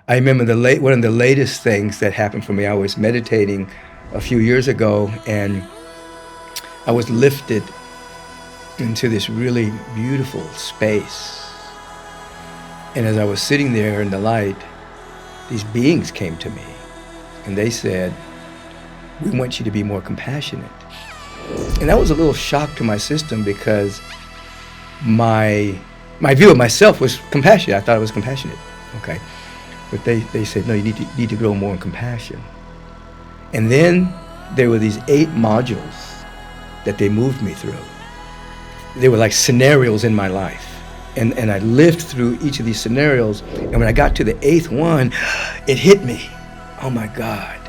I remember one of the latest things that happened for me. I was meditating a few years ago, and I was lifted into this really beautiful space. And as I was sitting there in the light, these beings came to me, and they said, "We want you to be more compassionate." And that was a little shock to my system, because my view of myself was compassionate. I thought I was compassionate, okay? But they said, "No, you need to grow more in compassion." And then there were these 8 modules that they moved me through. They were like scenarios in my life. And I lived through each of these scenarios. And when I got to the 8th one, it hit me. Oh my God.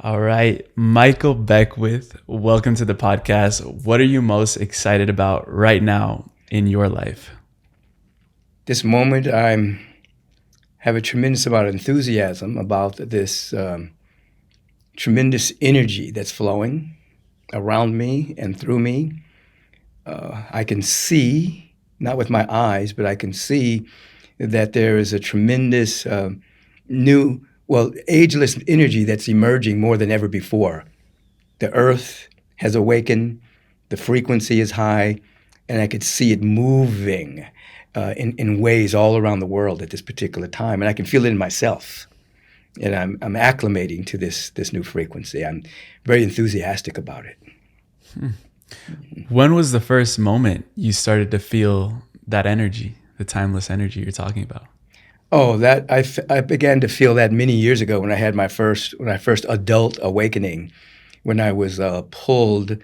All right, Michael Beckwith, welcome to the podcast. What are you most excited about right now in your life? This moment, I have a tremendous amount of enthusiasm about this tremendous energy that's flowing around me and through me. I can see, not with my eyes, but I can see that there is a tremendous ageless energy that's emerging more than ever before. The earth has awakened, the frequency is high, and I could see it moving in ways all around the world at this particular time, and I can feel it in myself. And I'm acclimating to this new frequency. I'm very enthusiastic about it. When was the first moment you started to feel that energy, the timeless energy you're talking about? Oh, I began to feel that many years ago when I had my first adult awakening, when I was pulled.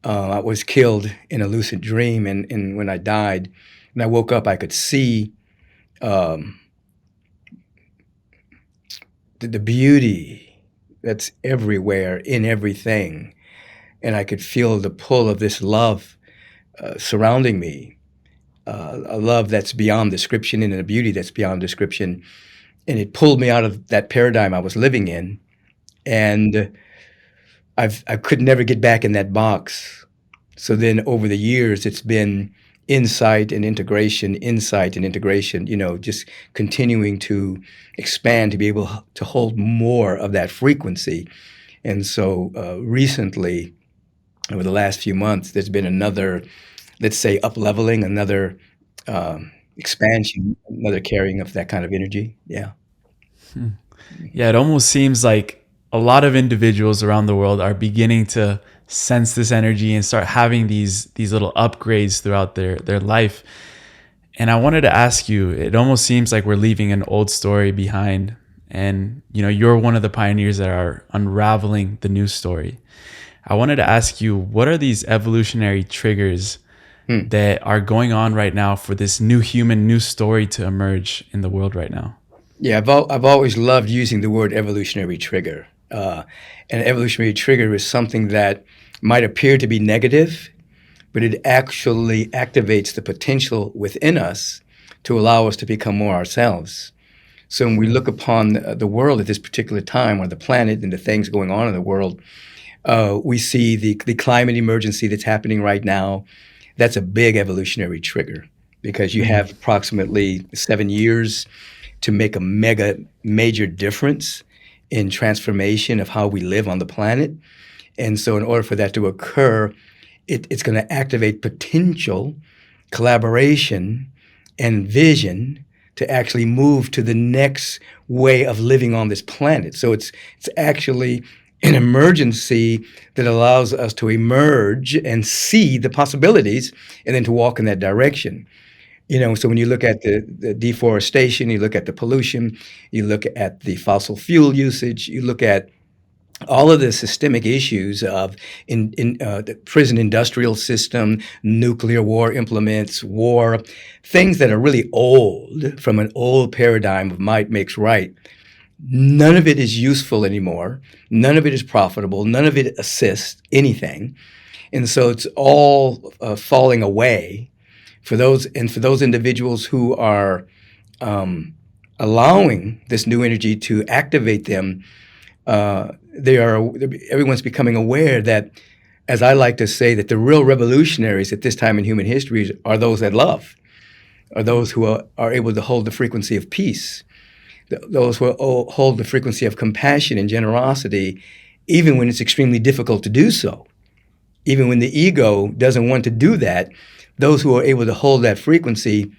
I was killed in a lucid dream, and when I died, when I woke up, I could see the beauty that's everywhere in everything, and I could feel the pull of this love surrounding me. A love that's beyond description and a beauty that's beyond description. And it pulled me out of that paradigm I was living in. And I could never get back in that box. So then over the years, it's been insight and integration, just continuing to expand to be able to hold more of that frequency. And so recently, over the last few months, there's been another, let's say, up-leveling, another expansion, another carrying of that kind of energy. Yeah. Yeah, it almost seems like a lot of individuals around the world are beginning to sense this energy and start having these little upgrades throughout their life. And I wanted to ask you, it almost seems like we're leaving an old story behind. And, you're one of the pioneers that are unraveling the new story. I wanted to ask you, what are these evolutionary triggers that are going on right now for this new human, new story to emerge in the world right now? Yeah, I've always loved using the word evolutionary trigger. An evolutionary trigger is something that might appear to be negative, but it actually activates the potential within us to allow us to become more ourselves. So when we look upon the world at this particular time, or the planet and the things going on in the world, we see the climate emergency that's happening right now. That's a big evolutionary trigger, because you have approximately 7 years to make a major difference in transformation of how we live on the planet. And so in order for that to occur, it's going to activate potential, collaboration, and vision to actually move to the next way of living on this planet. So it's actually an emergency that allows us to emerge and see the possibilities, and then to walk in that direction. So when you look at the deforestation, you look at the pollution, you look at the fossil fuel usage, you look at all of the systemic issues of the prison industrial system, nuclear war implements, war, things that are really old, from an old paradigm of might makes right. None of it is useful anymore. None of it is profitable. None of it assists anything. And so it's all falling away for those individuals who are allowing this new energy to activate them, everyone's becoming aware that, as I like to say, that the real revolutionaries at this time in human history are those that love, are those who are able to hold the frequency of peace, those who hold the frequency of compassion and generosity, even when it's extremely difficult to do so. Even when the ego doesn't want to do that, those who are able to hold that frequency,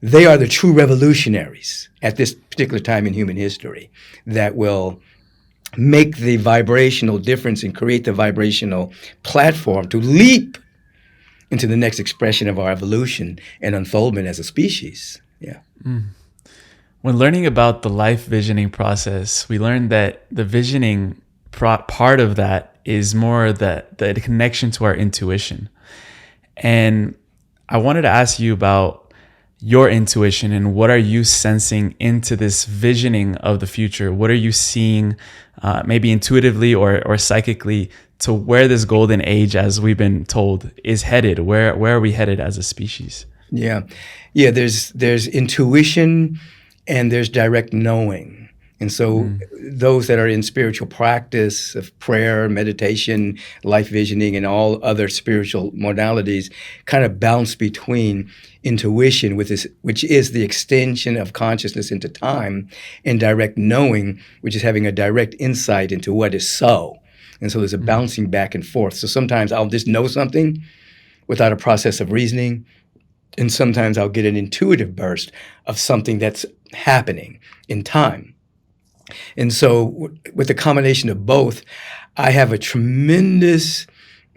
they are the true revolutionaries at this particular time in human history that will make the vibrational difference and create the vibrational platform to leap into the next expression of our evolution and unfoldment as a species. Yeah. When learning about the life visioning process, we learned that the visioning part of that is more the connection to our intuition. And I wanted to ask you about your intuition and what are you sensing into this visioning of the future? What are you seeing maybe intuitively or psychically to where this golden age, as we've been told, is headed? Where are we headed as a species? Yeah. There's intuition and there's direct knowing. And so those that are in spiritual practice of prayer, meditation, life visioning, and all other spiritual modalities kind of bounce between intuition, which is the extension of consciousness into time, and direct knowing, which is having a direct insight into what is so. And so there's a bouncing back and forth. So sometimes I'll just know something without a process of reasoning, and sometimes I'll get an intuitive burst of something that's happening in time. And so with the combination of both, I have a tremendous,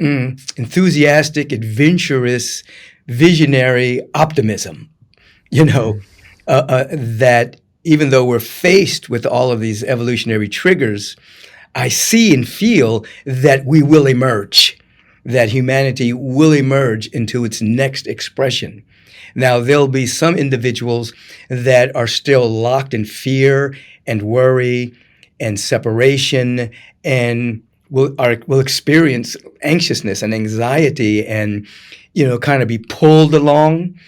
enthusiastic, adventurous, visionary optimism, that even though we're faced with all of these evolutionary triggers, I see and feel that we will emerge, that humanity will emerge into its next expression. Now, there'll be some individuals that are still locked in fear and worry and separation and will experience anxiousness and anxiety and, kind of be pulled along.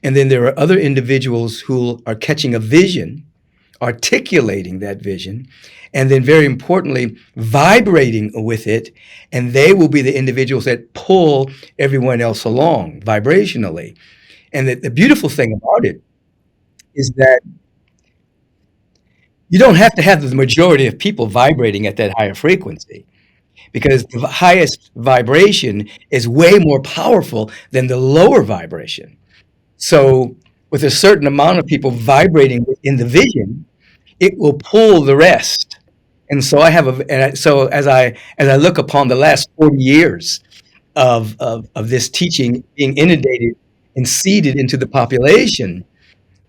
And then there are other individuals who are catching a vision, articulating that vision, and then very importantly, vibrating with it. And they will be the individuals that pull everyone else along vibrationally. And the beautiful thing about it is that you don't have to have the majority of people vibrating at that higher frequency, because the highest vibration is way more powerful than the lower vibration. So with a certain amount of people vibrating in the vision, it will pull the rest. And so as I look upon the last 40 years of this teaching being inundated and seeded into the population,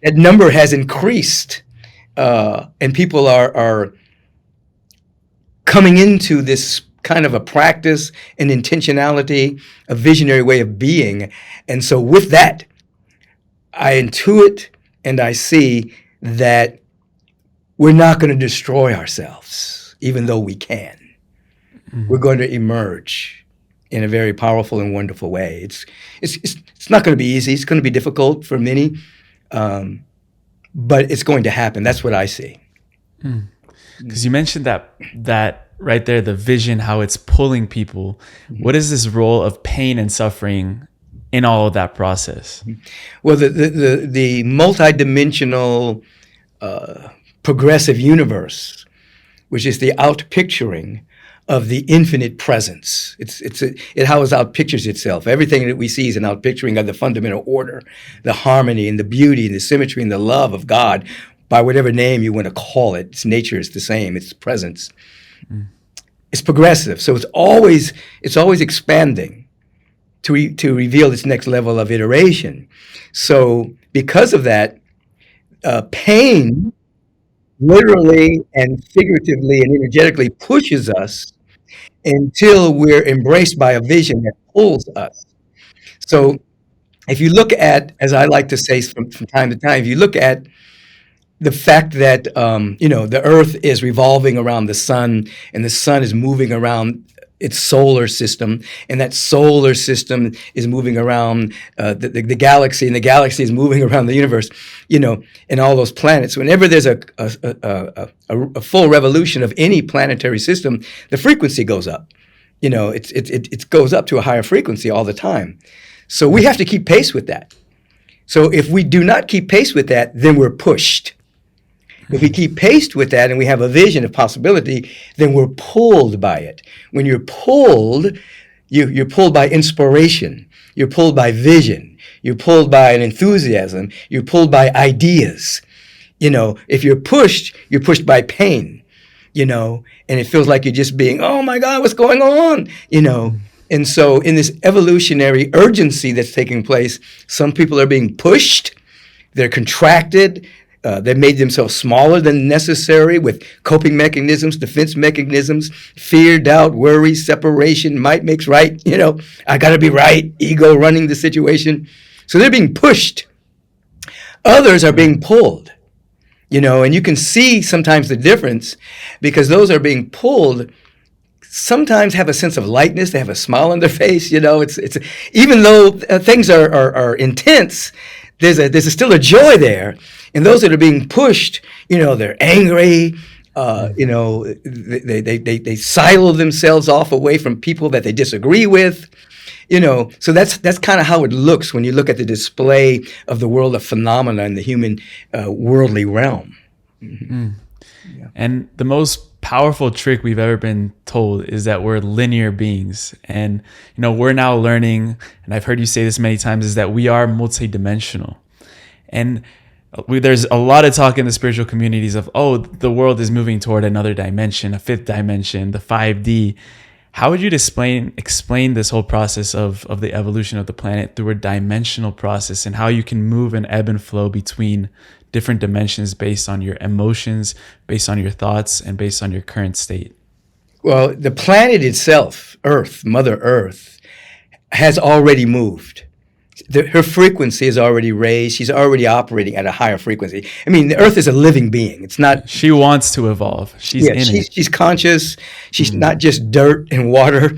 that number has increased, and people are coming into this kind of a practice, an intentionality, a visionary way of being. And so with that, I intuit and I see that we're not going to destroy ourselves, even though we can. We're going to emerge in a very powerful and wonderful way. It's not going to be easy. It's going to be difficult for many, but it's going to happen. That's what I see. Because you mentioned that right there, the vision, how it's pulling people. What is this role of pain and suffering in all of that process? Well, the multidimensional progressive universe, which is the outpicturing of the infinite presence. It how it outpictures itself. Everything that we see is an outpicturing of the fundamental order, the harmony and the beauty and the symmetry and the love of God, by whatever name you want to call it. Its nature is the same. Its presence. It's progressive, so it's always expanding to reveal its next level of iteration. So because of that, pain literally and figuratively and energetically pushes us until we're embraced by a vision that pulls us. So if you look at, as I like to say from time to time, if you look at the fact that the earth is revolving around the sun and the sun is moving around its solar system, and that solar system is moving around the galaxy, and the galaxy is moving around the universe, and all those planets. Whenever there's a full revolution of any planetary system, the frequency goes up. It goes up to a higher frequency all the time. So we have to keep pace with that. So if we do not keep pace with that, then we're pushed. If we keep pace with that and we have a vision of possibility, then we're pulled by it. When you're pulled, you're pulled by inspiration. You're pulled by vision. You're pulled by an enthusiasm. You're pulled by ideas. If you're pushed by pain, and it feels like you're just being, oh my God, what's going on? And so in this evolutionary urgency that's taking place, some people are being pushed. They're contracted. They've made themselves smaller than necessary with coping mechanisms, defense mechanisms, fear, doubt, worry, separation, might makes right. I got to be right, ego running the situation. So they're being pushed. Others are being pulled, and you can see sometimes the difference because those are being pulled sometimes have a sense of lightness. They have a smile on their face. It's even though things are intense, there's still a joy there. And those that are being pushed, they're angry. They silo themselves off away from people that they disagree with. So that's kind of how it looks when you look at the display of the world of phenomena in the human worldly realm. Mm-hmm. Yeah. And the most powerful trick we've ever been told is that we're linear beings. And, we're now learning, and I've heard you say this many times, is that we are multidimensional. And there's a lot of talk in the spiritual communities of, the world is moving toward another dimension, a fifth dimension, the 5D. How would you explain this whole process of the evolution of the planet through a dimensional process and how you can move and ebb and flow between different dimensions based on your emotions, based on your thoughts, and based on your current state? Well, the planet itself, Earth, Mother Earth, has already moved. Her frequency is already raised. She's already operating at a higher frequency. I mean, the Earth is a living being. It's not. She wants to evolve. She's in it. She's conscious. She's not just dirt and water.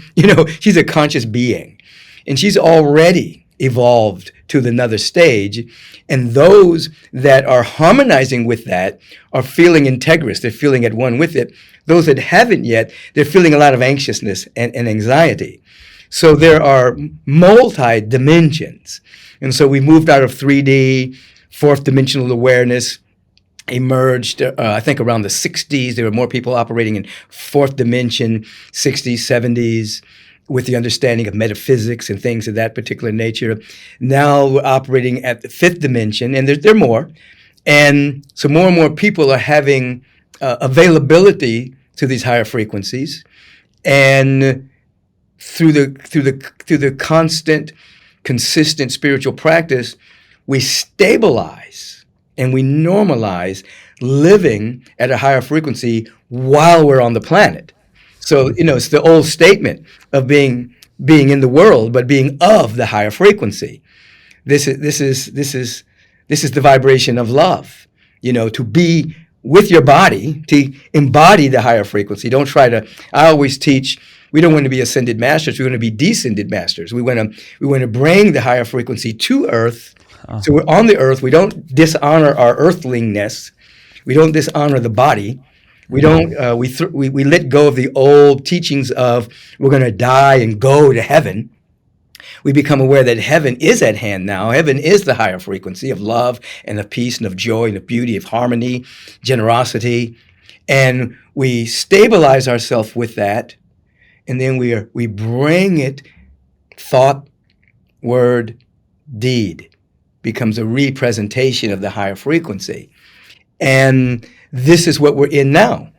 She's a conscious being, and she's already evolved to another stage. And those that are harmonizing with that are feeling integrous. They're feeling at one with it. Those that haven't yet, they're feeling a lot of anxiousness and anxiety. So there are multi-dimensions. And so we moved out of 3D, fourth dimensional awareness, emerged, I think around the 60s. There were more people operating in fourth dimension, 60s, 70s, with the understanding of metaphysics and things of that particular nature. Now we're operating at the fifth dimension, and there are more. And so more and more people are having availability to these higher frequencies. And through the constant, consistent spiritual practice, we stabilize and we normalize living at a higher frequency while we're on the planet. So, it's the old statement of being in the world, but being of the higher frequency. This is the vibration of love, to be with your body, to embody the higher frequency. Don't try to, I always teach, we don't want to be ascended masters. We want to be descended masters. We want to bring the higher frequency to Earth. So we're on the Earth. We don't dishonor our earthlingness. We don't dishonor the body. We don't. We let go of the old teachings of we're going to die and go to heaven. We become aware that heaven is at hand now. Heaven is the higher frequency of love and of peace and of joy and of beauty, of harmony, generosity, and we stabilize ourselves with that. And then we bring it, thought, word, deed, becomes a representation of the higher frequency. And this is what we're in now.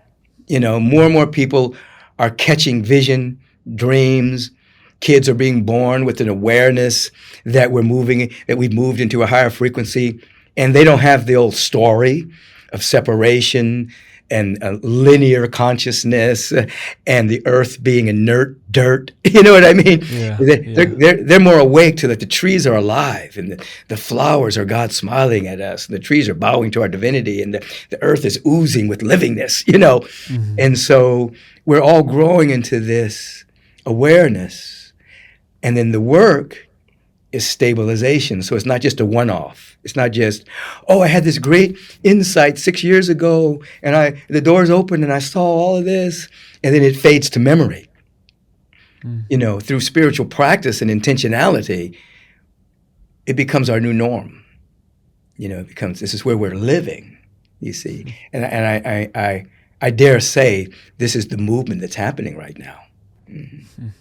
More and more people are catching vision, dreams. Kids are being born with an awareness that we've moved into a higher frequency. And they don't have the old story of separation and linear consciousness and the earth being inert dirt. You know what I mean? Yeah, they're more awake to that the trees are alive and the flowers are God smiling at us. And the trees are bowing to our divinity and the earth is oozing with livingness, Mm-hmm. And so we're all growing into this awareness, and then the work is stabilization. So it's not just a one-off. It's not just, oh, I had this great insight 6 years ago, and the doors opened and I saw all of this, and then it fades to memory. Through spiritual practice and intentionality, it becomes our new norm. It becomes, this is where we're living, you see. And I dare say this is the movement that's happening right now. And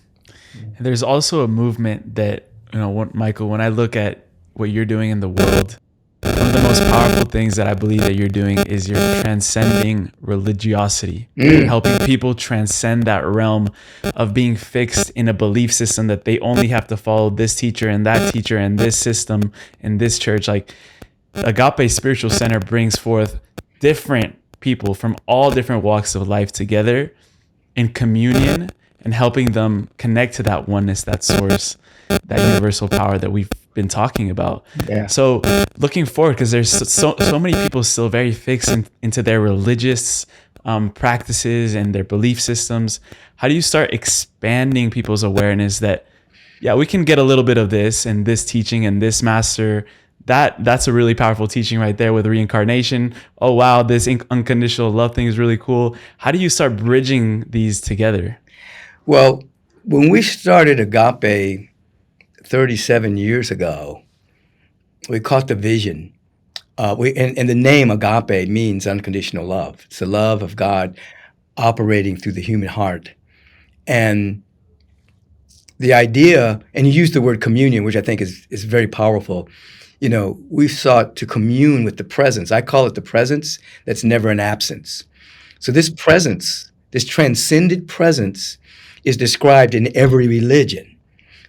there's also a movement that, Michael, when I look at what you're doing in the world, one of the most powerful things that I believe that you're doing is you're transcending religiosity. You're helping people transcend that realm of being fixed in a belief system that they only have to follow this teacher and that teacher and this system and this church. Like, Agape Spiritual Center brings forth different people from all different walks of life together in communion and helping them connect to that oneness, that source, that universal power that we've been talking about. Yeah. So looking forward, because there's so many people still very fixed into their religious practices and their belief systems. How do you start expanding people's awareness that, yeah, we can get a little bit of this and this teaching and this master, that's a really powerful teaching right there with reincarnation. Oh, wow, this unconditional love thing is really cool. How do you start bridging these together? Well, when we started Agape 37 years ago, we caught the vision. And the name Agape means unconditional love. It's the love of God operating through the human heart. And the idea, and you use the word communion, which I think is very powerful. We sought to commune with the presence. I call it the presence that's never an absence. So this presence, this transcendent presence, is described in every religion.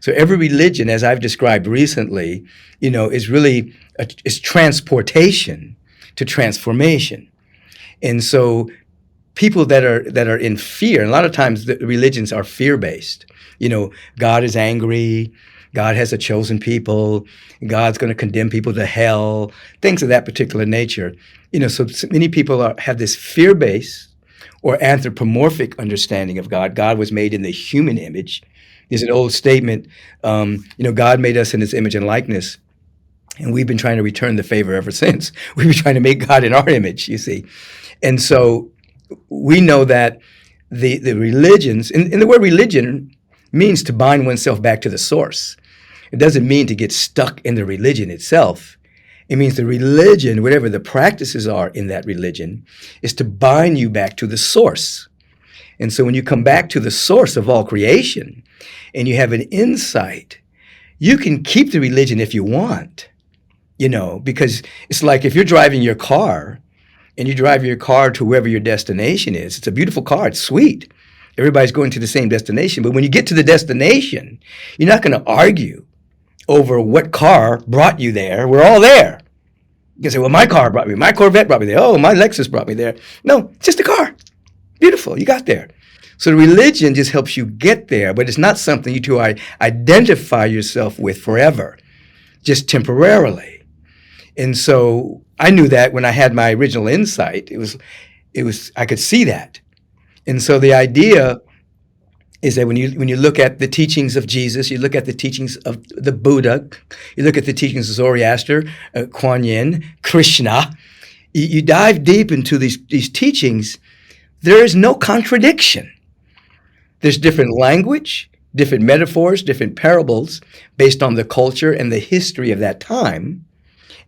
So every religion, as I've described recently, is really is transportation to transformation. And so people that are in fear, and a lot of times the religions are fear-based. God is angry, God has a chosen people, God's going to condemn people to hell, things of that particular nature. So many people have this fear-based or anthropomorphic understanding of God. God was made in the human image. There's an old statement, God made us in his image and likeness, and we've been trying to return the favor ever since. We've been trying to make God in our image, you see. And so we know that the religions, and the word religion means to bind oneself back to the source. It doesn't mean to get stuck in the religion itself. It means the religion, whatever the practices are in that religion, is to bind you back to the source. And so when you come back to the source of all creation and you have an insight, you can keep the religion if you want, because it's like if you're driving your car and you drive your car to wherever your destination is. It's a beautiful car. It's sweet. Everybody's going to the same destination. But when you get to the destination, you're not going to argue over what car brought you there. We're all there. You can say, well, my car brought me. My Corvette brought me there. Oh, my Lexus brought me there. No, it's just a car. Beautiful. You got there. So the religion just helps you get there, but it's not something you to identify yourself with forever, just temporarily. And so I knew that when I had my original insight, it was I could see that. And so the idea is that when you look at the teachings of Jesus, you look at the teachings of the Buddha, you look at the teachings of Zoroaster, Kuan Yin, Krishna, you dive deep into these teachings, there is no contradiction. There's different language, different metaphors, different parables based on the culture and the history of that time,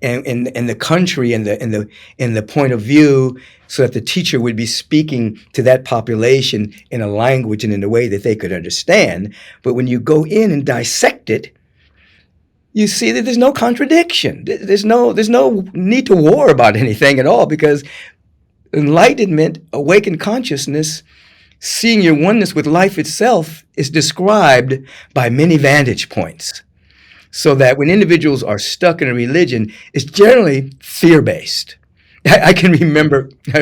and the country and the point of view, so that the teacher would be speaking to that population in a language and in a way that they could understand. But when you go in and dissect it, you see that there's no contradiction. There's no need to war about anything at all, because enlightenment, awakened consciousness, seeing your oneness with life itself, is described by many vantage points. So that when individuals are stuck in a religion, it's generally fear-based. I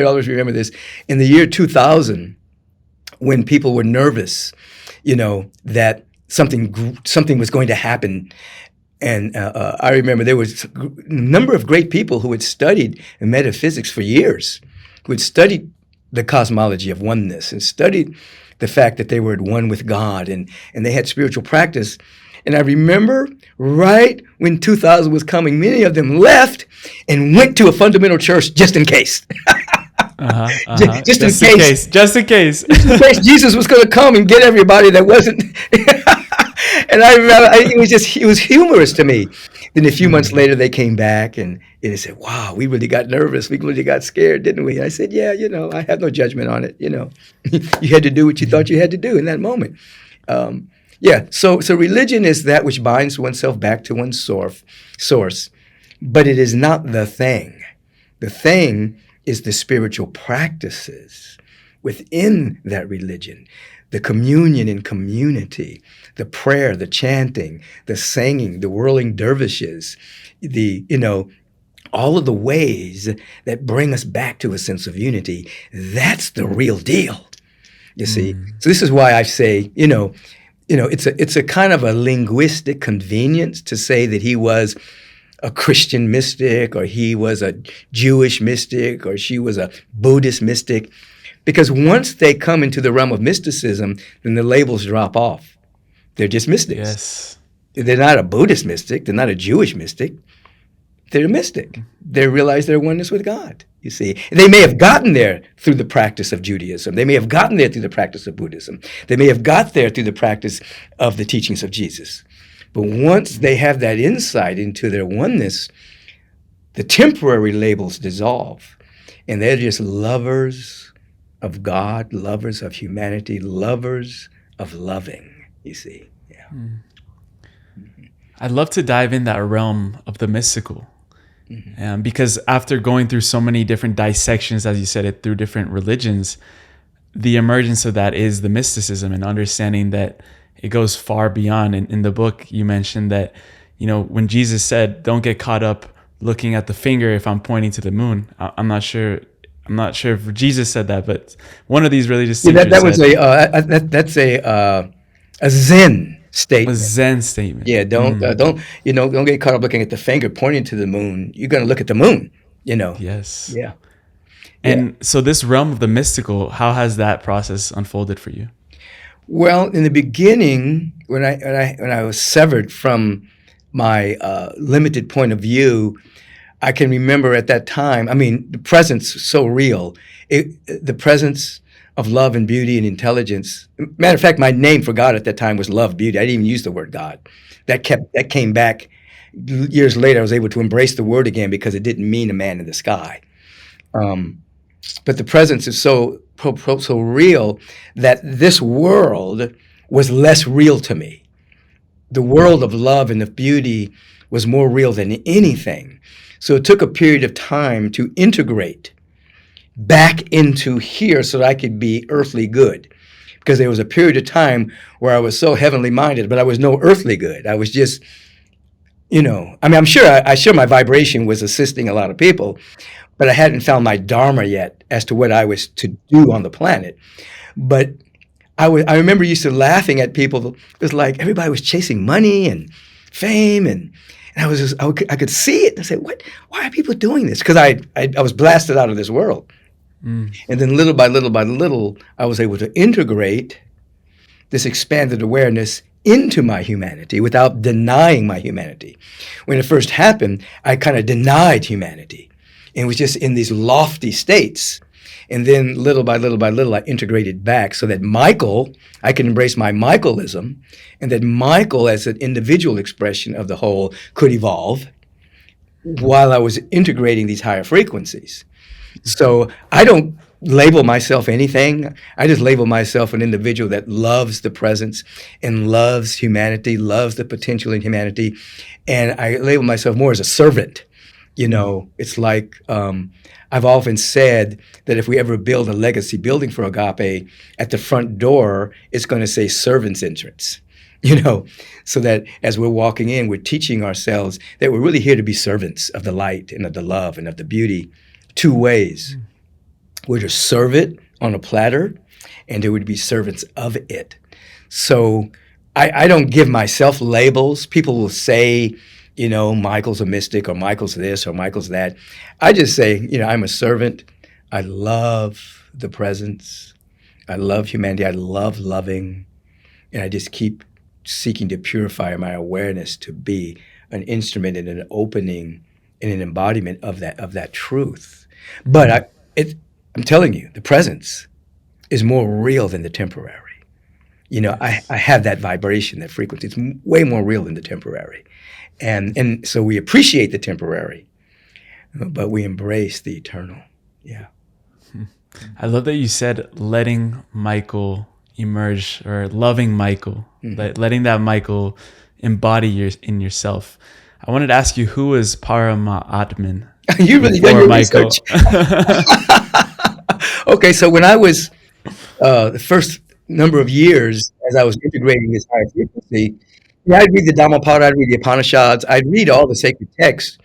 always remember this, in the year 2000, when people were nervous, that something was going to happen. And I remember there was a number of great people who had studied metaphysics for years, who had studied the cosmology of oneness and studied the fact that they were at one with God, and they had spiritual practice. And I remember right when 2000 was coming, many of them left and went to a fundamental church just in case. Just in case. Just in case. Just in case Jesus was going to come and get everybody that wasn't. And I remember it was humorous to me. Then a few months later, they came back and they said, wow, we really got nervous. We really got scared, didn't we? And I said, yeah, I have no judgment on it. You had to do what you thought you had to do in that moment. So religion is that which binds oneself back to one's source, but it is not the thing. The thing is the spiritual practices within that religion, the communion and community, the prayer, the chanting, the singing, the whirling dervishes, all of the ways that bring us back to a sense of unity. That's the real deal, you see. So this is why I say, it's a kind of a linguistic convenience to say that he was a Christian mystic, or he was a Jewish mystic, or she was a Buddhist mystic. Because once they come into the realm of mysticism, then the labels drop off. They're just mystics. Yes. They're not a Buddhist mystic. They're not a Jewish mystic. They're a mystic. They realize their oneness with God, you see. They may have gotten there through the practice of Judaism. They may have gotten there through the practice of Buddhism. They may have got there through the practice of the teachings of Jesus. But once they have that insight into their oneness, the temporary labels dissolve. And they're just lovers of God, lovers of humanity, lovers of loving, you see. Yeah. I'd love to dive in that realm of the mystical. Because after going through so many different dissections, as you said it, through different religions, the emergence of that is the mysticism, and understanding that it goes far beyond. In the book, you mentioned that, when Jesus said, don't get caught up looking at the finger if I'm pointing to the moon. I'm not sure if Jesus said that, but one of these religious teachers that's a Zen statement. A Zen statement. Yeah, don't get caught up looking at the finger pointing to the moon. You're going to look at the moon, Yes. Yeah. And so this realm of the mystical, how has that process unfolded for you? Well, in the beginning, when I was severed from my limited point of view, I can remember at that time, the presence is so real. The presence of love and beauty and intelligence. Matter of fact, my name for God at that time was love, beauty. I didn't even use the word God. That came back years later. I was able to embrace the word again because it didn't mean a man in the sky. But the presence is so real that this world was less real to me. The world of love and of beauty was more real than anything. So it took a period of time to integrate back into here so that I could be earthly good. Because there was a period of time where I was so heavenly minded, but I was no earthly good. I was just, I'm sure my vibration was assisting a lot of people, but I hadn't found my dharma yet as to what I was to do on the planet. But I remember used to laughing at people. It was like everybody was chasing money and fame, and I could see it. And I said, "What? Why are people doing this?" Because I was blasted out of this world. And then little by little, I was able to integrate this expanded awareness into my humanity without denying my humanity. When it first happened, I kind of denied humanity and was just in these lofty states. And then little by little, I integrated back so that I can embrace my Michaelism, and that Michael as an individual expression of the whole could evolve while I was integrating these higher frequencies. So I don't label myself anything. I just label myself an individual that loves the presence and loves humanity, loves the potential in humanity. And I label myself more as a servant. It's like I've often said that if we ever build a legacy building for Agape, at the front door, it's going to say servant's entrance. So that as we're walking in, we're teaching ourselves that we're really here to be servants of the light and of the love and of the beauty. Two ways. We're to serve it on a platter, and there would be servants of it. So I don't give myself labels. People will say, Michael's a mystic, or Michael's this, or Michael's that. I just say, I'm a servant. I love the presence. I love humanity. I love loving. And I just keep seeking to purify my awareness to be an instrument and an opening and an embodiment of that truth. But I'm telling you, the presence is more real than the temporary. Yes. I have that vibration, that frequency. It's way more real than the temporary. And so we appreciate the temporary, but we embrace the eternal. Yeah. I love that you said letting Michael emerge, or loving Michael, letting that Michael embody in yourself. I wanted to ask you, who was Paramatman You really done before your Michael? research. Okay, so when I was the first number of years, as I was integrating this higher frequency, I'd read the Dhammapada, I'd read the Upanishads, I'd read all the sacred texts.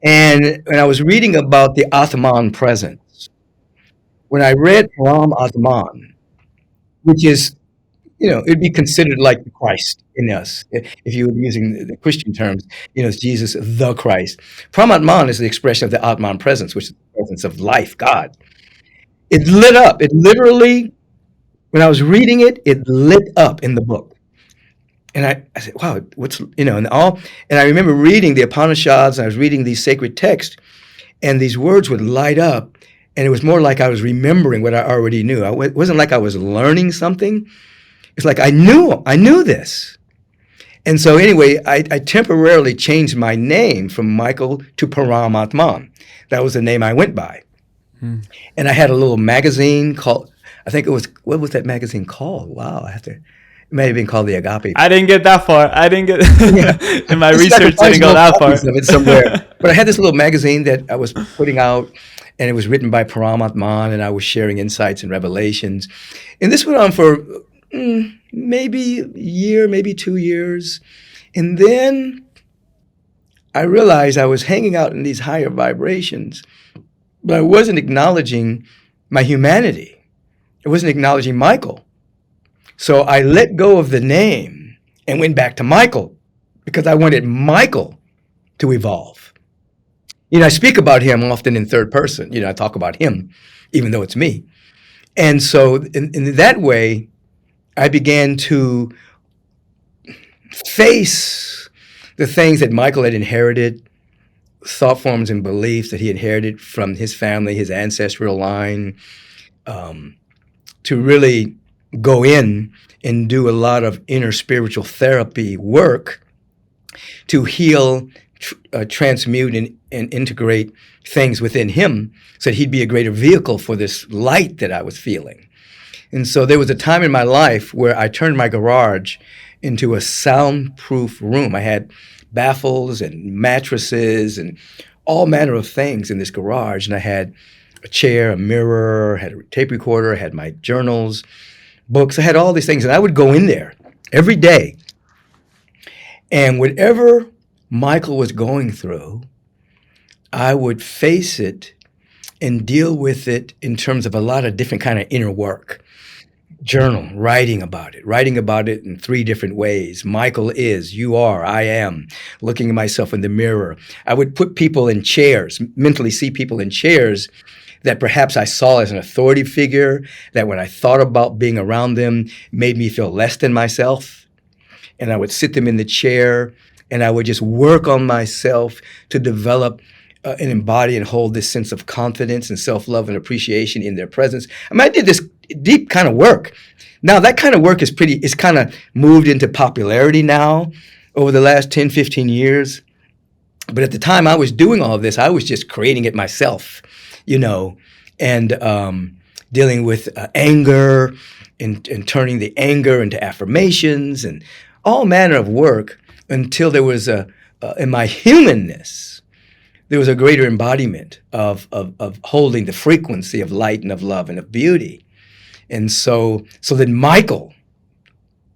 And when I was reading about the Atman presence, when I read Param Atman, which is, it'd be considered like the Christ in us. If you were using the Christian terms, it's Jesus, the Christ. Param Atman is the expression of the Atman presence, which is the presence of life, God. It lit up. It literally, when I was reading it, it lit up in the book. And I said, wow, and I remember reading the Upanishads, and I was reading these sacred texts, and these words would light up, and it was more like I was remembering what I already knew. It wasn't like I was learning something. It's like I knew this. And so anyway, I temporarily changed my name from Michael to Paramatman. That was the name I went by. And I had a little magazine called, I think it was, what was that magazine called? Wow, it may have been called the Agape. I didn't get that far. In my It's like research, didn't go that far. of it somewhere. But I had this little magazine that I was putting out, and it was written by Paramatman, and I was sharing insights and revelations. And this went on for maybe a year, maybe 2 years. And then I realized I was hanging out in these higher vibrations, but I wasn't acknowledging my humanity. I wasn't acknowledging Michael. So I let go of the name and went back to Michael because I wanted Michael to evolve. I speak about him often in third person. I talk about him, even though it's me. And so in that way, I began to face the things that Michael had inherited, thought forms and beliefs that he inherited from his family, his ancestral line, to really go in and do a lot of inner spiritual therapy work to heal, transmute, and integrate things within him so that he'd be a greater vehicle for this light that I was feeling. And so there was a time in my life where I turned my garage into a soundproof room. I had baffles and mattresses and all manner of things in this garage. And I had a chair, a mirror, I had a tape recorder, I had my journals, books. I had all these things. And I would go in there every day. And whatever Michael was going through, I would face it and deal with it in terms of a lot of different kind of inner work. Journal, writing about it in 3 different ways. Michael is, you are, I am, looking at myself in the mirror. I would put people in chairs, mentally see people in chairs that perhaps I saw as an authority figure, that when I thought about being around them made me feel less than myself. And I would sit them in the chair and I would just work on myself to develop and embody and hold this sense of confidence and self-love and appreciation in their presence. I did this deep kind of work. Now, that kind of work is kind of moved into popularity now over the last 10, 15 years. But at the time I was doing all of this, I was just creating it myself, and dealing with anger and turning the anger into affirmations and all manner of work until there was in my humanness, there was a greater embodiment of holding the frequency of light and of love and of beauty. And so then Michael,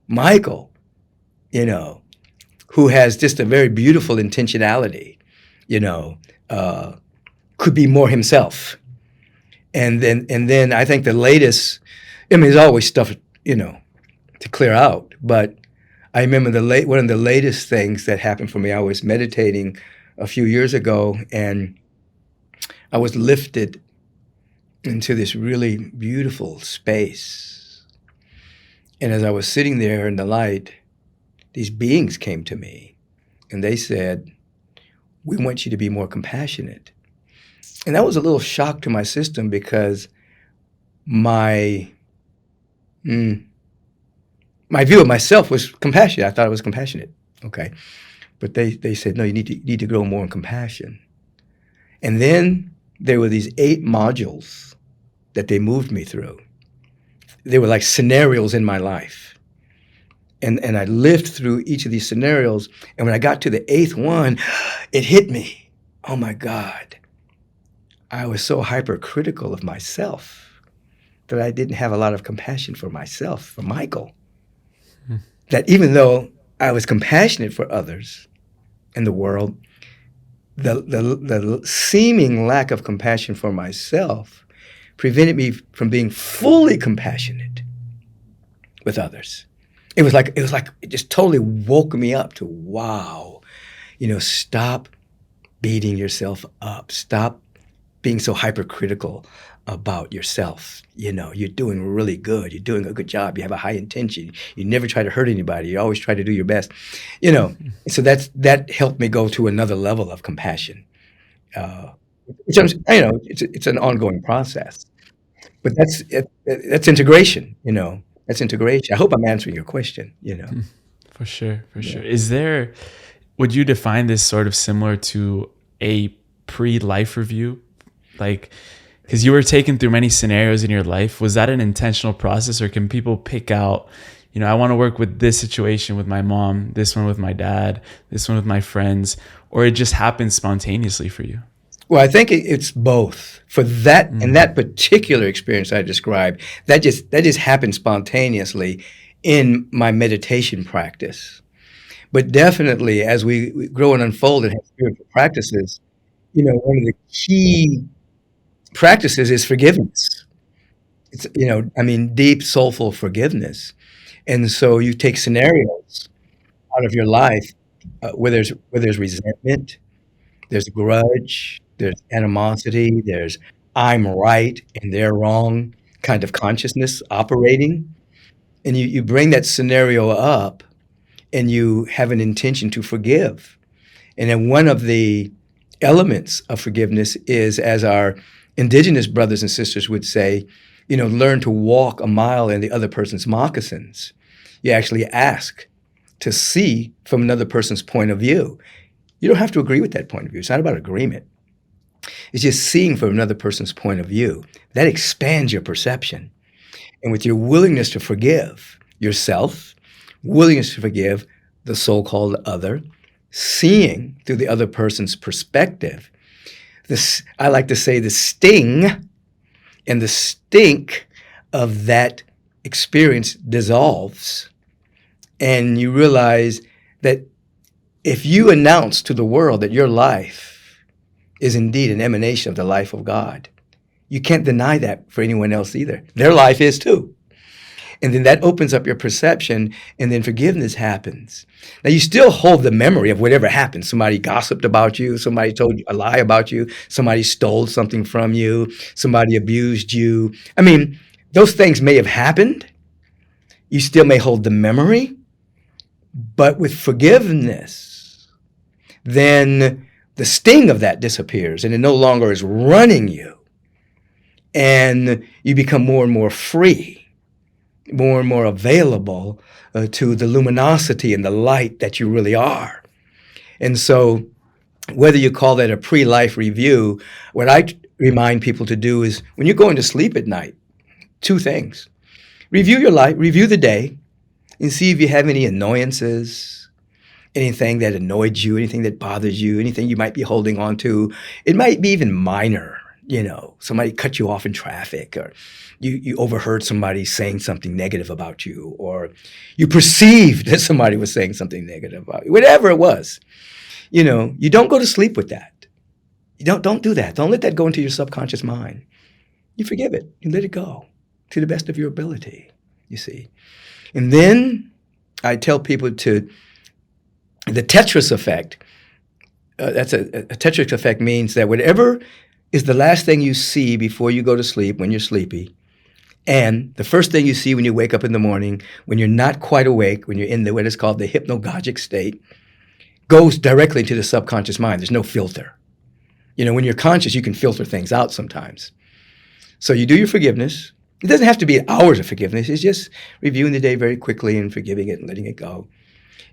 who has just a very beautiful intentionality, could be more himself. And then I think the latest, there's always stuff, to clear out. But I remember one of the latest things that happened for me, I was meditating a few years ago, and I was lifted into this really beautiful space. And as I was sitting there in the light, these beings came to me and they said, "We want you to be more compassionate." And that was a little shock to my system because my my view of myself was compassionate. I thought I was compassionate. Okay. But they said, no, you need to grow more in compassion. And then there were these 8 modules that they moved me through. They were like scenarios in my life. And I lived through each of these scenarios. And when I got to the 8th one, it hit me. Oh my God. I was so hypercritical of myself that I didn't have a lot of compassion for myself, for Michael. That even though I was compassionate for others in the world, the seeming lack of compassion for myself prevented me from being fully compassionate with others. It was like it just totally woke me up to, wow, stop beating yourself up. Stop being so hypercritical about yourself. You're doing really good. You're doing a good job. You have a high intention. You never try to hurt anybody. You always try to do your best. So that helped me go to another level of compassion. Which it's an ongoing process. But that's integration. That's integration. I hope I'm answering your question. For sure. Would you define this sort of similar to a pre-life review? Like, because you were taken through many scenarios in your life, was that an intentional process, or can people pick out, I want to work with this situation with my mom, this one with my dad, this one with my friends, or it just happens spontaneously for you? Well, I think it's both. For that, in that particular experience I described, that just happened spontaneously in my meditation practice. But definitely, as we grow and unfold and have spiritual practices, one of the key practices is forgiveness. It's, deep, soulful forgiveness. And so you take scenarios out of your life where there's resentment, there's grudge, there's animosity, there's I'm right and they're wrong kind of consciousness operating. And you bring that scenario up and you have an intention to forgive. And then one of the elements of forgiveness is, as our indigenous brothers and sisters would say, learn to walk a mile in the other person's moccasins. You actually ask to see from another person's point of view. You don't have to agree with that point of view. It's not about agreement. It's just seeing from another person's point of view. That expands your perception. And with your willingness to forgive yourself, willingness to forgive the so-called other, seeing through the other person's perspective, I like to say the sting and the stink of that experience dissolves. And you realize that if you announce to the world that your life is indeed an emanation of the life of God, you can't deny that for anyone else either. Their life is too. And then that opens up your perception, and then forgiveness happens. Now, you still hold the memory of whatever happened. Somebody gossiped about you. Somebody told you a lie about you. Somebody stole something from you. Somebody abused you. Those things may have happened. You still may hold the memory. But with forgiveness, then the sting of that disappears, and it no longer is running you. And you become more and more free, more and more available to the luminosity and the light that you really are. And so whether you call that a pre-life review, what I remind people to do is when you're going to sleep at night, 2 things. Review your life, review the day, and see if you have any annoyances, anything that annoyed you, anything that bothers you, anything you might be holding on to. It might be even minor. Somebody cut you off in traffic, or you overheard somebody saying something negative about you, or you perceived that somebody was saying something negative about you, whatever it was. You don't go to sleep with that. You don't do that. Don't let that go into your subconscious mind. You forgive it. You let it go to the best of your ability, you see. And then I tell people the Tetris effect. That's a Tetris effect means that whatever is the last thing you see before you go to sleep when you're sleepy, and the first thing you see when you wake up in the morning, when you're not quite awake, when you're in what is called the hypnagogic state, goes directly to the subconscious mind. There's no filter. When you're conscious, you can filter things out sometimes. So you do your forgiveness. It doesn't have to be hours of forgiveness. It's just reviewing the day very quickly and forgiving it and letting it go.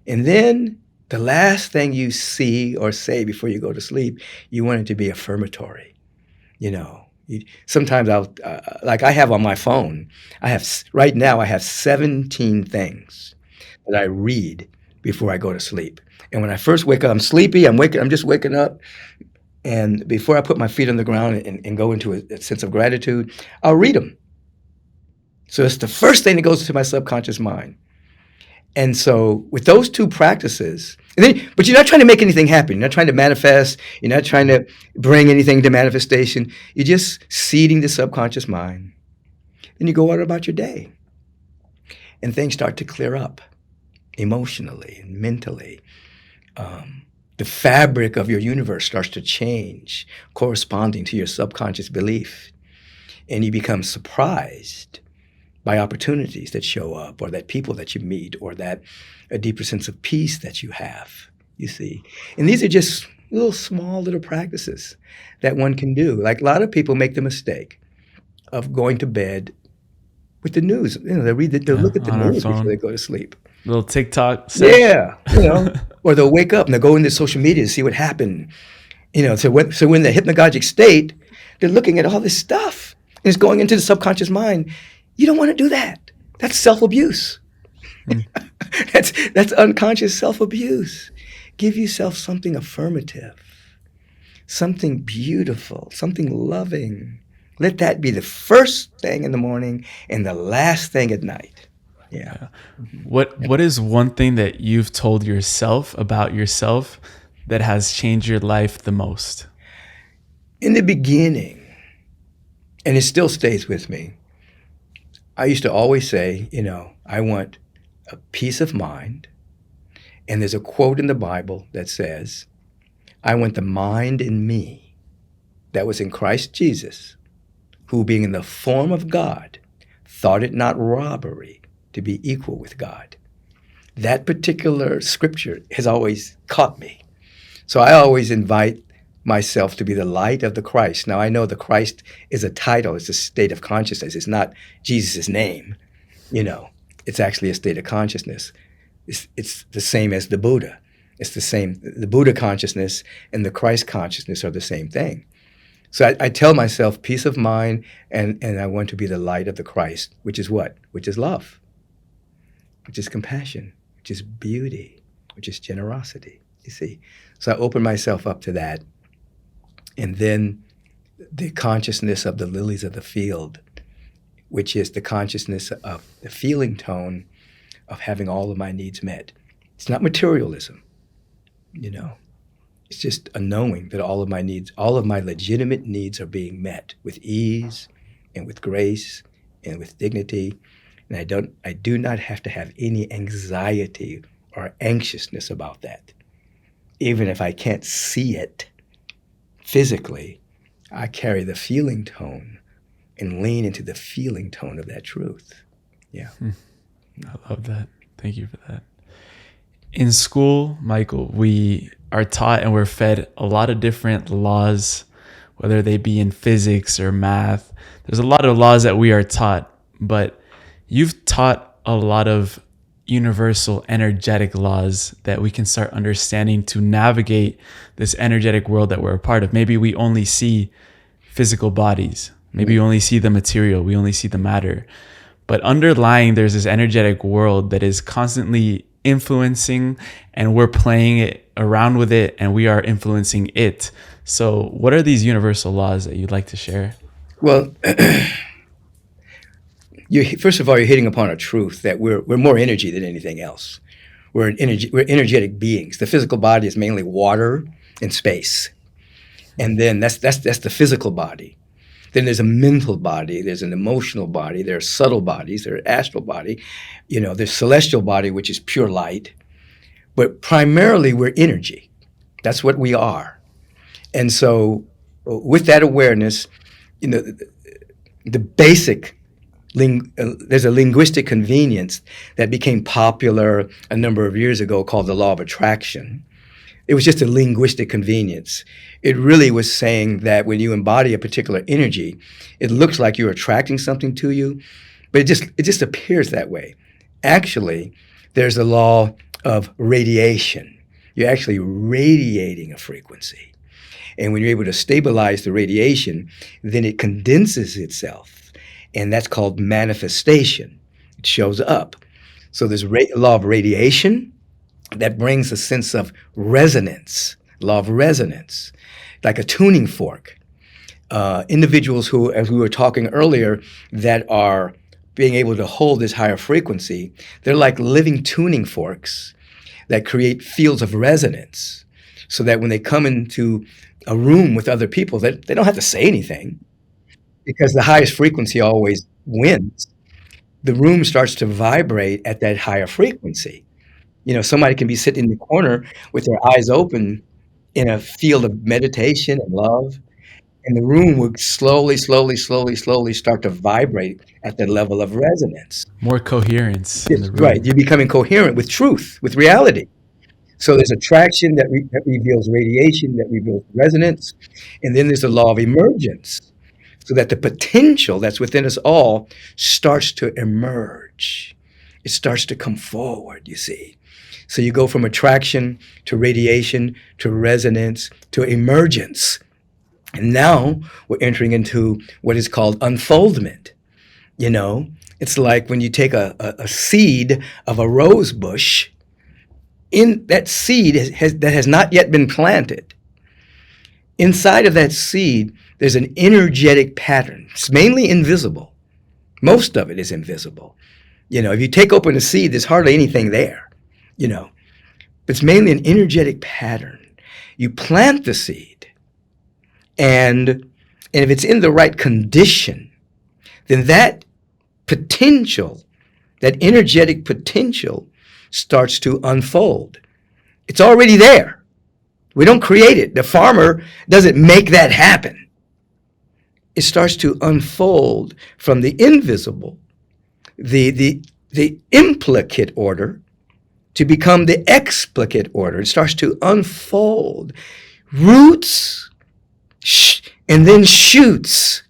And then the last thing you see or say before you go to sleep, you want it to be affirmatory. Sometimes like I have on my phone, right now I have 17 things that I read before I go to sleep. And when I first wake up, I'm sleepy, I'm just waking up. And before I put my feet on the ground and go into a sense of gratitude, I'll read them. So it's the first thing that goes into my subconscious mind. And so with those two practices, but you're not trying to make anything happen. You're not trying to manifest. You're not trying to bring anything to manifestation. You're just seeding the subconscious mind. Then you go out about your day. And things start to clear up emotionally and mentally. The fabric of your universe starts to change corresponding to your subconscious belief. And you become surprised by opportunities that show up, or that people that you meet, or that a deeper sense of peace that you have, you see. And these are just small little practices that one can do. Like a lot of people make the mistake of going to bed with the news. They'll look at the news before they go to sleep. Little TikTok. Yeah, or they'll wake up and they'll go into social media to see what happened. So when the hypnagogic state, they're looking at all this stuff and it's going into the subconscious mind. You don't want to do that. That's self-abuse. That's unconscious self-abuse. Give yourself something affirmative, something beautiful, something loving. Let that be the first thing in the morning and the last thing at night. Yeah. What is one thing that you've told yourself about yourself that has changed your life the most? In the beginning, and it still stays with me, I used to always say, I want a peace of mind. And there's a quote in the Bible that says, I want the mind in me that was in Christ Jesus, who being in the form of God, thought it not robbery to be equal with God. That particular scripture has always caught me. So I always invite myself to be the light of the Christ. Now I know the Christ is a title, it's a state of consciousness. It's not Jesus' name, It's actually a state of consciousness. It's the same as the Buddha. It's the same. The Buddha consciousness and the Christ consciousness are the same thing. So I tell myself peace of mind, and I want to be the light of the Christ, which is what? Which is love, which is compassion, which is beauty, which is generosity, you see. So I open myself up to that. And then the consciousness of the lilies of the field, which is the consciousness of the feeling tone of having all of my needs met. It's not materialism, It's just a knowing that all of my needs, all of my legitimate needs are being met with ease and with grace and with dignity. And I do not have to have any anxiety or anxiousness about that. Even if I can't see it physically, I carry the feeling tone and lean into the feeling tone of that truth. Yeah. I love that. Thank you for that. In school, Michael, we are taught and we're fed a lot of different laws, whether they be in physics or math. There's a lot of laws that we are taught, but you've taught a lot of universal energetic laws that we can start understanding to navigate this energetic world that we're a part of. Maybe we only see physical bodies. Maybe we only see the material. We only see the matter. But underlying, there's this energetic world that is constantly influencing, and we're playing it around with it, and we are influencing it. So what are these universal laws that you'd like to share? Well, first of all, you're hitting upon a truth that we're more energy than anything else. We're energetic beings. The physical body is mainly water and space. And then that's the physical body. Then there's a mental body, there's an emotional body, there are subtle bodies, there's astral body, there's celestial body, which is pure light. But primarily we're energy. That's what we are. And so with that awareness, the basic there's a linguistic convenience that became popular a number of years ago called the law of attraction. It was just a linguistic convenience. It really was saying that when you embody a particular energy, it looks like you're attracting something to you, but it just appears that way. Actually, there's a law of radiation. You're actually radiating a frequency. And when you're able to stabilize the radiation, then it condenses itself. And that's called manifestation. It shows up. So there's a law of radiation that brings a sense of resonance, law of resonance, like a tuning fork. Individuals who, as we were talking earlier, that are being able to hold this higher frequency, they're like living tuning forks that create fields of resonance so that when they come into a room with other people, they don't have to say anything because the highest frequency always wins. The room starts to vibrate at that higher frequency. Somebody can be sitting in the corner with their eyes open in a field of meditation and love, and the room would slowly start to vibrate at that level of resonance. More coherence in the room. Right. You're becoming coherent with truth, with reality. So there's attraction that reveals radiation, that reveals resonance, and then there's the law of emergence, so that the potential that's within us all starts to emerge. It starts to come forward, you see. So you go from attraction to radiation to resonance to emergence. And now we're entering into what is called unfoldment. It's like when you take a seed of a rose bush, in that seed that has not yet been planted. Inside of that seed, there's an energetic pattern. It's mainly invisible. Most of it is invisible. If you take open a seed, there's hardly anything there. But it's mainly an energetic pattern. You plant the seed, and if it's in the right condition, then that potential, that energetic potential, starts to unfold. It's already there. We don't create it. The farmer doesn't make that happen. It starts to unfold from the invisible, the implicate order, to become the explicate order. It starts to unfold. Roots, and then shoots,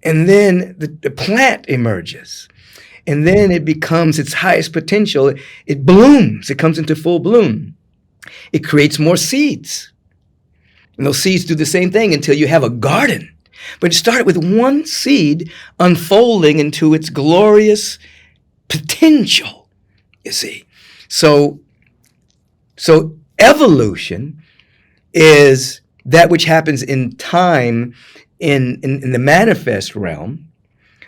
and then the plant emerges. And then it becomes its highest potential. It blooms. It comes into full bloom. It creates more seeds. And those seeds do the same thing until you have a garden. But it started with one seed unfolding into its glorious potential, you see. So evolution is that which happens in time in the manifest realm.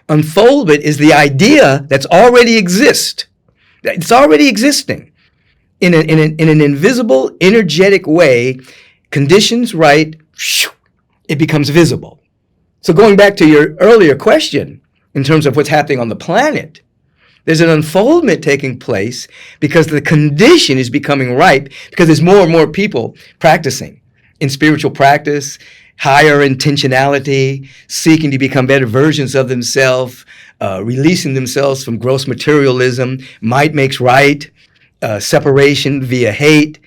Unfoldment is the idea that's already exists. It's already existing in an invisible, energetic way. Conditions right, it becomes visible. So going back to your earlier question, in terms of what's happening on the planet, there's an unfoldment taking place because the condition is becoming ripe, because there's more and more people practicing in spiritual practice, higher intentionality, seeking to become better versions of themselves, releasing themselves from gross materialism, might makes right, separation via hate.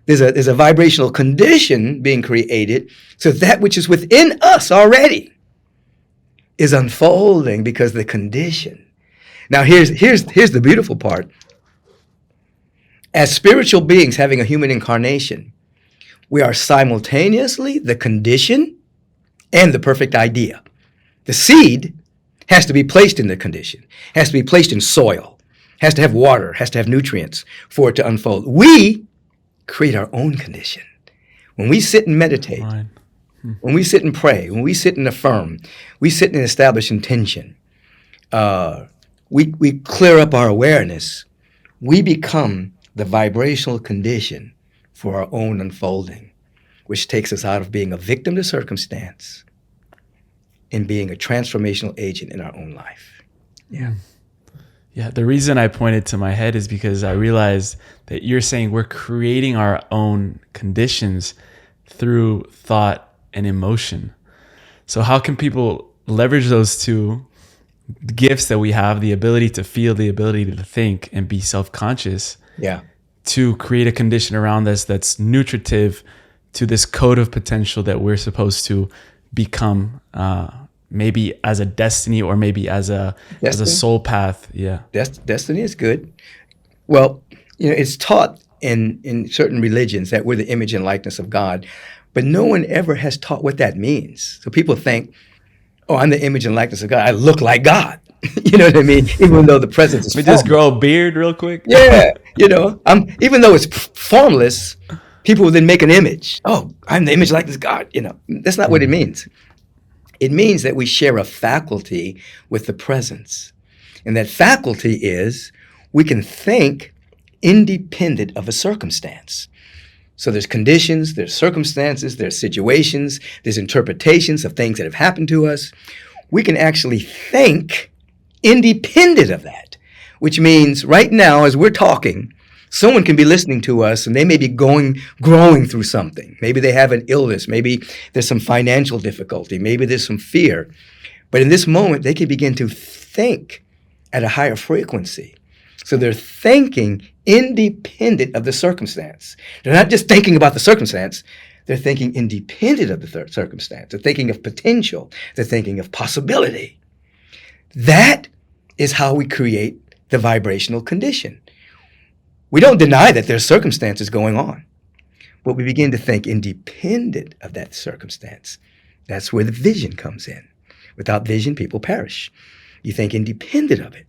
There's a vibrational condition being created, so that which is within us already is unfolding because the condition. Now here's the beautiful part. As spiritual beings having a human incarnation, we are simultaneously the condition and the perfect idea. The seed has to be placed in the condition, has to be placed in soil, has to have water, has to have nutrients for it to unfold. We create our own condition. When we sit and meditate, Right. when we sit and pray, when we sit and affirm, we sit and establish intention, we clear up our awareness, we become the vibrational condition for our own unfolding, which takes us out of being a victim to circumstance and being a transformational agent in our own life. Yeah. Yeah, the reason I pointed to my head is because I realized that you're saying we're creating our own conditions through thought and emotion. So how can people leverage those two gifts that we have, the ability to feel, the ability to think and be self-conscious, Yeah. to create a condition around us that's nutritive to this code of potential that we're supposed to become, maybe as a destiny or maybe as a soul path. Yeah. Destiny is good. Well, it's taught in certain religions that we're the image and likeness of God, but no one ever has taught what that means. So people think, oh, I'm the image and likeness of God. I look like God. You know what I mean? Even though the presence is Let me just grow a beard real quick. Yeah, even though it's formless, people will then make an image. Oh, I'm the image like this God. That's not what it means. It means that we share a faculty with the presence. And that faculty is we can think independent of a circumstance. So there's conditions, there's circumstances, there's situations, there's interpretations of things that have happened to us. We can actually think independent of that, which means right now as we're talking, someone can be listening to us and they may be growing through something. Maybe they have an illness. Maybe there's some financial difficulty. Maybe there's some fear. But in this moment, they can begin to think at a higher frequency. So they're thinking independent of the circumstance. They're not just thinking about the circumstance. They're thinking independent of the circumstance. They're thinking of potential. They're thinking of possibility. That is how we create the vibrational condition. We don't deny that there's circumstances going on, but we begin to think independent of that circumstance. That's where the vision comes in. Without vision, people perish. You think independent of it.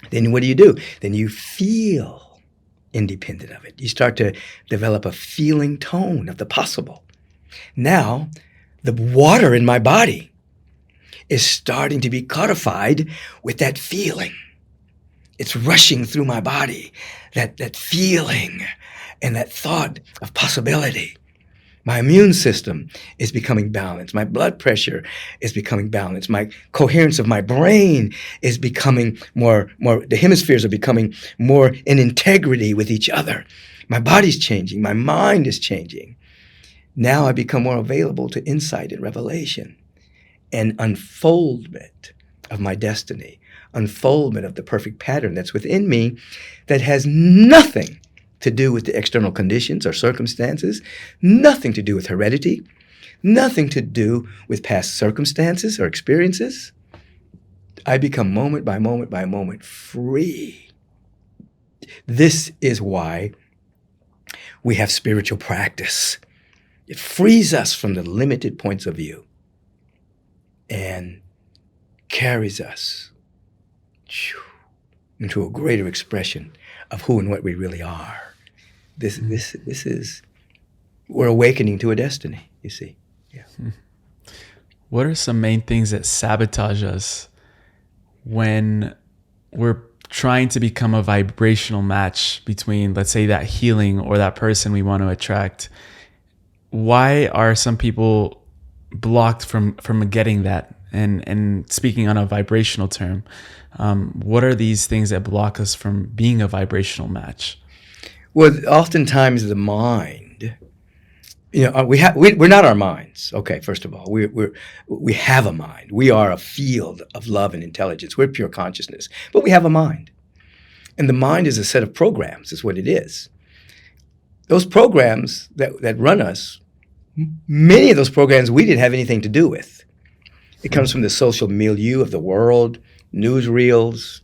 Then what do? Then you feel independent of it. You start to develop a feeling tone of the possible. Now, the water in my body is starting to be codified with that feeling. It's rushing through my body, that feeling and that thought of possibility. My immune system is becoming balanced. My blood pressure is becoming balanced. My coherence of my brain is becoming more, the hemispheres are becoming more in integrity with each other. My body's changing. My mind is changing. Now I become more available to insight and revelation and unfoldment of my destiny, unfoldment of the perfect pattern that's within me that has nothing to do with the external conditions or circumstances, nothing to do with heredity, nothing to do with past circumstances or experiences. I become moment by moment by moment free. This is why we have spiritual practice. It frees us from the limited points of view and carries us into a greater expression of who and what we really are. This is, we're awakening to a destiny, you see. Yeah. What are some main things that sabotage us when we're trying to become a vibrational match between, let's say, that healing or that person we want to attract? Why are some people blocked from getting that? And speaking on a vibrational term, what are these things that block us from being a vibrational match? Well, oftentimes the mind, we're not our minds. Okay, first of all, we have a mind. We are a field of love and intelligence. We're pure consciousness, but we have a mind, and the mind is a set of programs. Is what it is. Those programs that run us, many of those programs we didn't have anything to do with. It comes from the social milieu of the world, newsreels,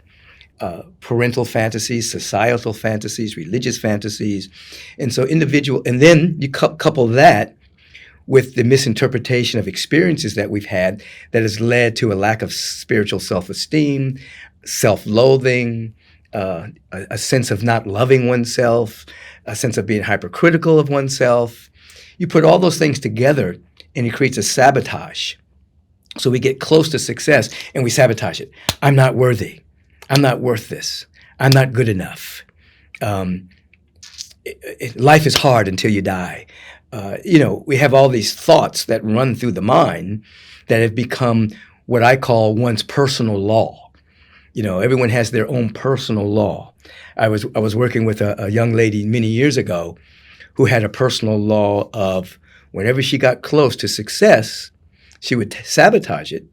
parental fantasies, societal fantasies, religious fantasies. And so and then you couple that with the misinterpretation of experiences that we've had that has led to a lack of spiritual self-esteem, self-loathing, a sense of not loving oneself, a sense of being hypercritical of oneself. You put all those things together and it creates a sabotage. So we get close to success and we sabotage it. I'm not worthy. I'm not worth this. I'm not good enough. Life is hard until you die. We have all these thoughts that run through the mind that have become what I call one's personal law. Everyone has their own personal law. I was working with a young lady many years ago who had a personal law of whenever she got close to success, she would sabotage it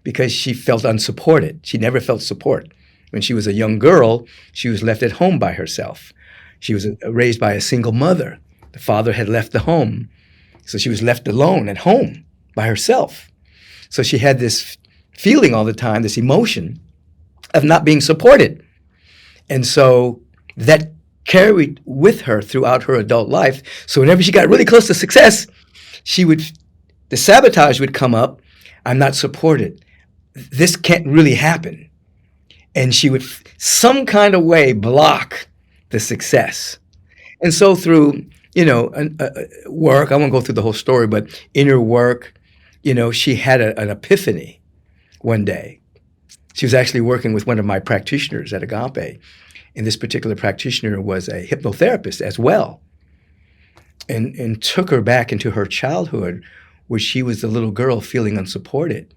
because she felt unsupported. She never felt support. When she was a young girl, she was left at home by herself. She was raised by a single mother. The father had left the home. So she was left alone at home by herself. So she had this feeling all the time, this emotion of not being supported. And so that carried with her throughout her adult life. So whenever she got really close to success, the sabotage would come up. I'm not supported. This can't really happen. And she would some kind of way block the success. And so through, work, I won't go through the whole story, but inner work, she had an epiphany one day. She was actually working with one of my practitioners at Agape. And this particular practitioner was a hypnotherapist as well, and took her back into her childhood where she was the little girl feeling unsupported.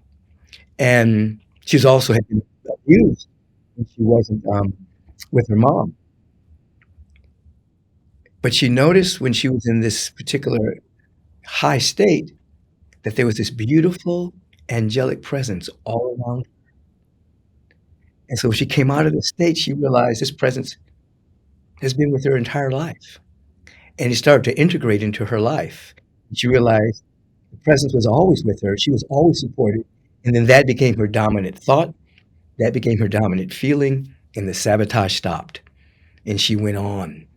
And she's also had been abused when she wasn't with her mom. But she noticed when she was in this particular high state that there was this beautiful angelic presence all around. And so when she came out of the state, she realized this presence has been with her entire life. And it started to integrate into her life. She realized the presence was always with her. She was always supported. And then that became her dominant thought. That became her dominant feeling. And the sabotage stopped. And she went on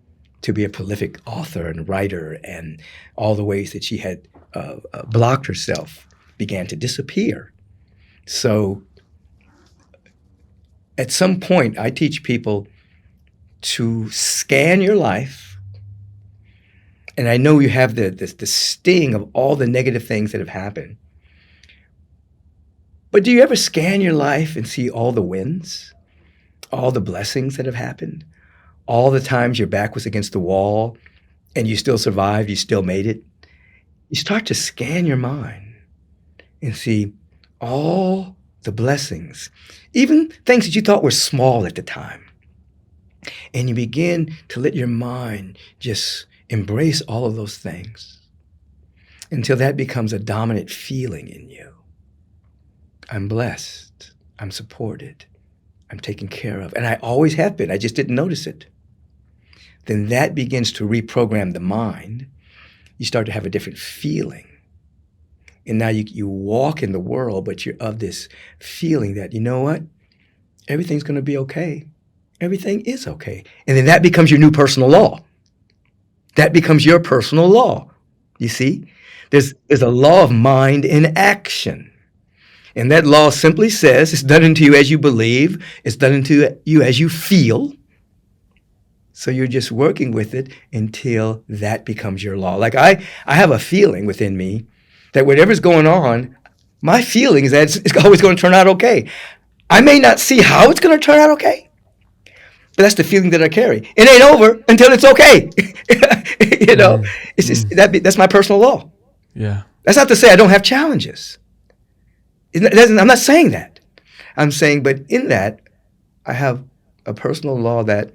to be a prolific author and writer. And all the ways that she had blocked herself began to disappear. So at some point, I teach people to scan your life. And I know you have the sting of all the negative things that have happened. But do you ever scan your life and see all the wins, all the blessings that have happened, all the times your back was against the wall and you still survived, you still made it? You start to scan your mind and see all the blessings, even things that you thought were small at the time. And you begin to let your mind just embrace all of those things until that becomes a dominant feeling in you. I'm blessed. I'm supported. I'm taken care of. And I always have been. I just didn't notice it. Then that begins to reprogram the mind. You start to have a different feeling. And now you walk in the world, but you're of this feeling that, you know what? Everything's going to be okay. Everything is okay. And then that becomes your new personal law. That becomes your personal law. You see? There's a law of mind in action. And that law simply says it's done unto you as you believe. It's done unto you as you feel. So you're just working with it until that becomes your law. Like I have a feeling within me that whatever's going on, my feeling is that it's always going to turn out okay. I may not see how it's going to turn out okay, but that's the feeling that I carry. It ain't over until it's okay. It's just that's my personal law. Yeah. That's not to say I don't have challenges. I'm not saying that. I'm saying, but in that, I have a personal law that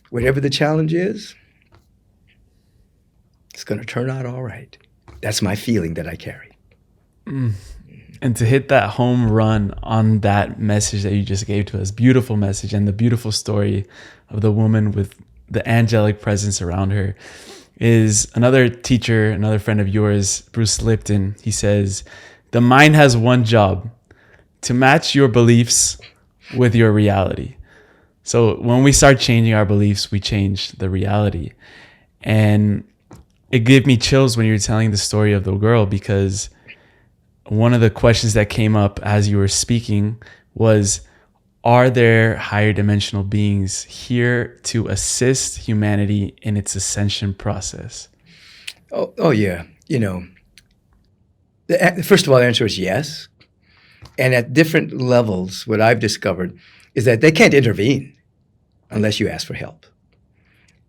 whatever the challenge is, it's going to turn out all right. That's my feeling that I carry. And to hit that home run on that message that you just gave to us, beautiful message, and the beautiful story of the woman with the angelic presence around her, is another teacher, another friend of yours, Bruce Lipton. He says, the mind has one job: to match your beliefs with your reality. So when we start changing our beliefs, we change the reality. And it gave me chills when you were telling the story of the girl, because one of the questions that came up as you were speaking was, are there higher dimensional beings here to assist humanity in its ascension process? Oh yeah. First of all, the answer is yes. And at different levels, what I've discovered is that they can't intervene unless you ask for help.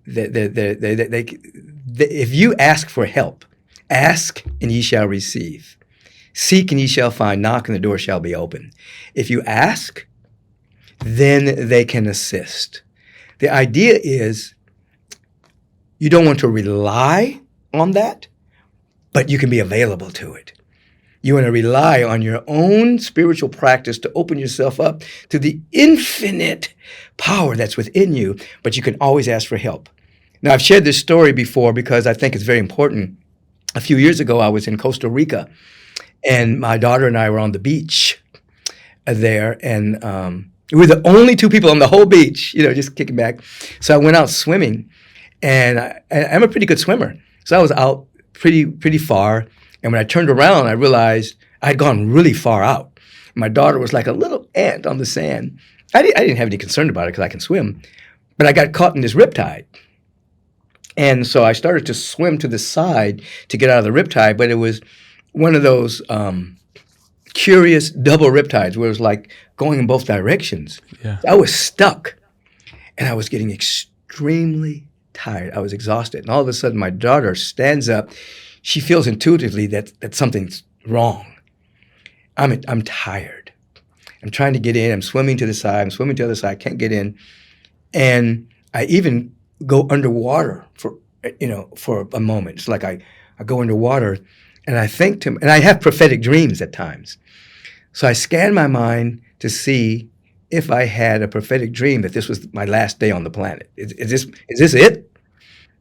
If you ask for help, ask and ye shall receive. Seek and ye shall find. Knock and the door shall be open. If you ask, then they can assist. The idea is you don't want to rely on that, but you can be available to it. You want to rely on your own spiritual practice to open yourself up to the infinite power that's within you, but you can always ask for help. Now, I've shared this story before because I think it's very important. A few years ago, I was in Costa Rica, and my daughter and I were on the beach there, and we were the only two people on the whole beach, just kicking back. So I went out swimming, and I'm a pretty good swimmer. So I was out pretty far. And when I turned around, I realized I'd gone really far out. My daughter was like a little ant on the sand. I didn't have any concern about it because I can swim, but I got caught in this riptide. And so I started to swim to the side to get out of the riptide, but it was one of those curious double riptides where it was like going in both directions. Yeah. I was stuck, and I was getting extremely tired. I was exhausted. And all of a sudden, my daughter stands up. She feels intuitively that something's wrong. I'm tired. I'm trying to get in. I'm swimming to the side. I'm swimming to the other side. I can't get in. And I even go underwater for a moment. It's like I go underwater, and I think and I have prophetic dreams at times. So I scan my mind to see if I had a prophetic dream that this was my last day on the planet. Is this it?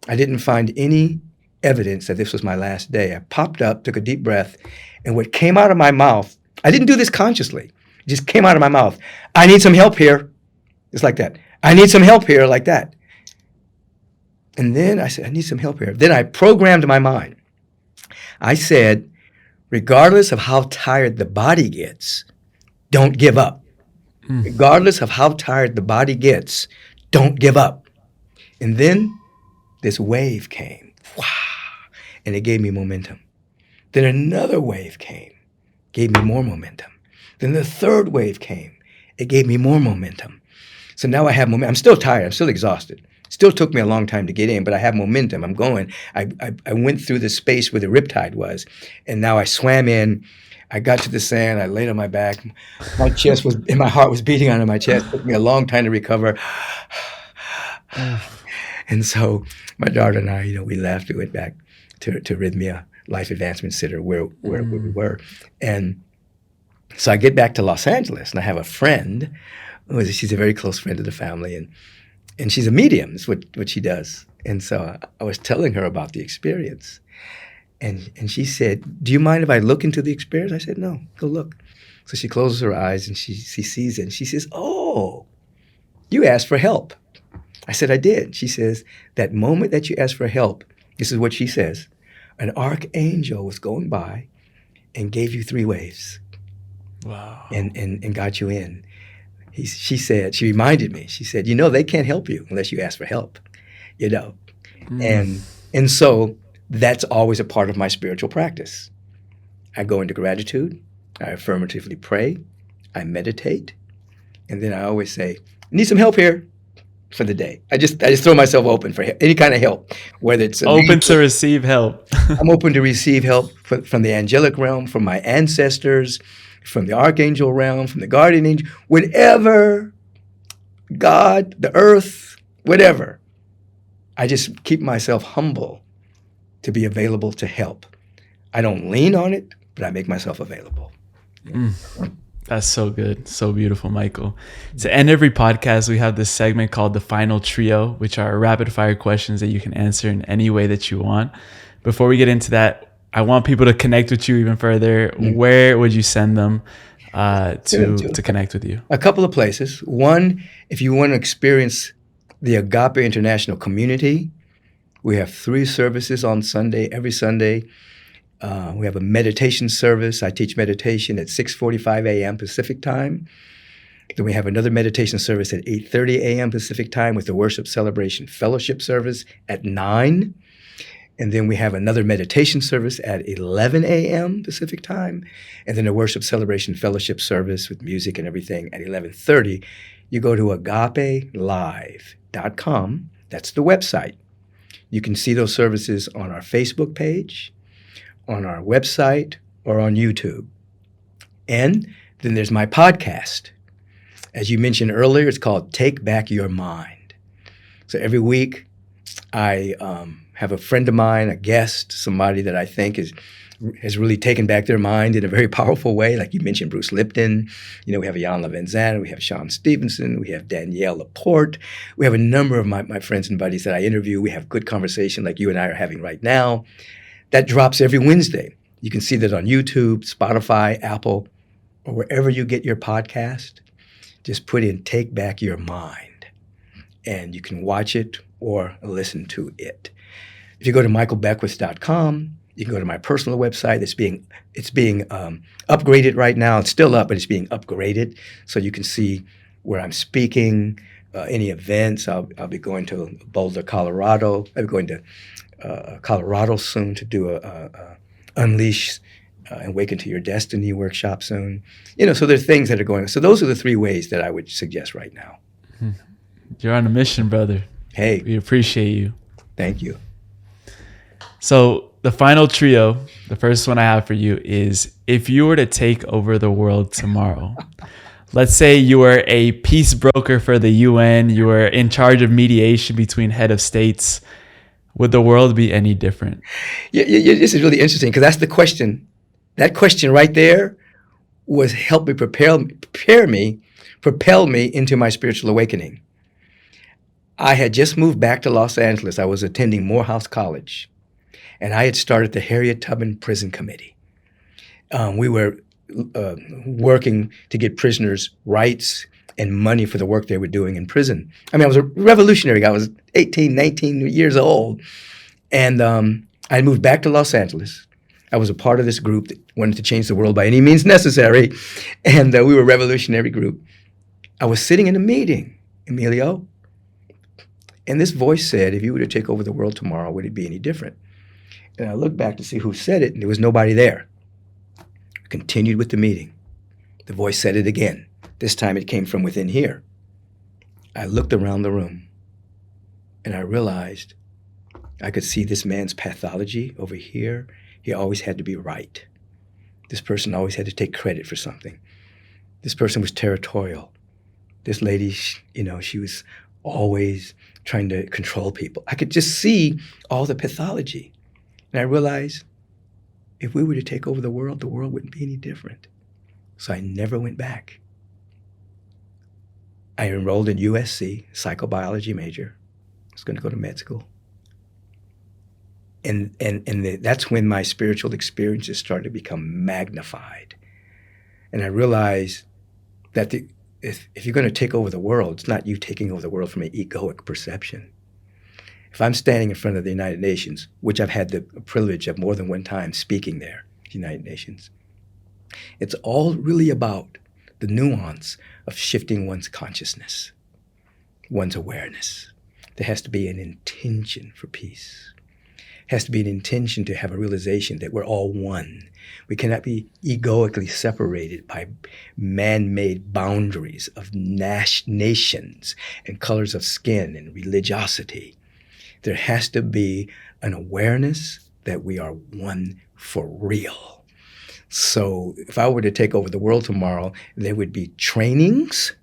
I didn't find any evidence that this was my last day. I popped up, took a deep breath, and what came out of my mouth, I didn't do this consciously. It just came out of my mouth. I need some help here. It's like that. I need some help here, like that. And then I said, I need some help here. Then I programmed my mind. I said, regardless of how tired the body gets, don't give up. Regardless of how tired the body gets, don't give up. And then this wave came. Wow. And it gave me momentum. Then another wave came, gave me more momentum. Then the third wave came. It gave me more momentum. So now I have momentum. I'm still tired. I'm still exhausted. Still took me a long time to get in, but I have momentum. I'm going. I went through the space where the riptide was, and now I swam in. I got to the sand. I laid on my back. My chest was, and my heart was beating under my chest. It took me a long time to recover. And so my daughter and I, we left. We went back to Rhythmia Life Advancement Center where we were. And so I get back to Los Angeles, and I have a friend. She's a very close friend of the family, and she's a medium. Is what she does. And so I was telling her about the experience, and she said, "Do you mind if I look into the experience?" I said, "No, go look." So she closes her eyes and she sees it, and she says, "Oh, you asked for help." I said, "I did." She says, "That moment that you asked for help," this is what she says, "an archangel was going by and gave you 3 waves." Wow. And got you in. She said, she reminded me, she said, they can't help you unless you ask for help, And so that's always a part of my spiritual practice. I go into gratitude, I affirmatively pray, I meditate, and then I always say, I need some help here for the day. I just throw myself open for any kind of help, whether it's open to receive help. I'm open to receive help from the angelic realm, from my ancestors, from the archangel realm, from the guardian angel, whatever, God, the earth, whatever. I just keep myself humble to be available to help. I don't lean on it, but I make myself available. That's so good. So beautiful, Michael. To end every podcast, we have this segment called the Final Trio, which are rapid fire questions that you can answer in any way that you want. Before we get into that, I want people to connect with you even further. Where would you send them to connect with you? A couple of places. One, if you want to experience the Agape International community, we have 3 services on Sunday, every Sunday. We have a meditation service. I teach meditation at 6:45 a.m. Pacific time. Then we have another meditation service at 8:30 a.m. Pacific time with the Worship Celebration Fellowship service at 9. And then we have another meditation service at 11 a.m. Pacific time. And then a Worship Celebration Fellowship service with music and everything at 11:30. You go to agapelive.com. That's the website. You can see those services on our Facebook page, on our website, or on YouTube. And then there's my podcast. As you mentioned earlier, it's called Take Back Your Mind. So every week I have a friend of mine, a guest, somebody that I think has really taken back their mind in a very powerful way. Like you mentioned, Bruce Lipton. You know, we have Jan Levenzana, we have Sean Stevenson, we have Danielle Laporte. We have a number of my friends and buddies that I interview. We have good conversation like you and I are having right now. That drops every Wednesday. You can see that on YouTube, Spotify, Apple, or wherever you get your podcast. Just put in Take Back Your Mind, and you can watch it or listen to it. If you go to michaelbeckwith.com, you can go to my personal website. It's being upgraded right now. It's still up, but it's being upgraded, so you can see where I'm speaking, any events. I'll be going to Boulder, Colorado. I'll be going to Colorado soon to do a Unleash and Awaken to Your Destiny workshop soon. You know, so there's things that are going on. So those are the three ways that I would suggest right now. You're on a mission, brother. Hey, We appreciate you. thank you. So the final trio, the first one I have for you is, if you were to take over the world tomorrow, let's say you were a peace broker for the UN, you were in charge of mediation between head of states, would the world be any different? Yeah, this is really interesting because that's the question. That question right there was help me propel me into my spiritual awakening. I had just moved back to Los Angeles. I was attending Morehouse College, and I had started the Harriet Tubman Prison Committee. We were working to get prisoners rights and money for the work they were doing in prison. I mean, I was a revolutionary guy. I was 18, 19 years old. And I moved back to Los Angeles. I was a part of this group that wanted to change the world by any means necessary. And we were a revolutionary group. I was sitting in a meeting, Emilio, and this voice said, if you were to take over the world tomorrow, would it be any different? And I looked back to see who said it, and there was nobody there. I continued with the meeting. The voice said it again. This time it came from within here. I looked around the room, and I realized I could see this man's pathology over here. He always had to be right. This person always had to take credit for something. This person was territorial. This lady, you know, she was always trying to control people. I could just see all the pathology. And I realized if we were to take over the world wouldn't be any different. So I never went back. I enrolled in USC, psychobiology major. I was going to go to med school. And that's when my spiritual experiences started to become magnified. And I realized that if you're going to take over the world, it's not you taking over the world from an egoic perception. If I'm standing in front of the United Nations, which I've had the privilege of more than one time speaking there, the United Nations, it's all really about the nuance of shifting one's consciousness, one's awareness. There has to be an intention for peace. It has to be an intention to have a realization that we're all one. We cannot be egoically separated by man-made boundaries of nations and colors of skin and religiosity. There has to be an awareness that we are one for real. So if I were to take over the world tomorrow, there would be trainings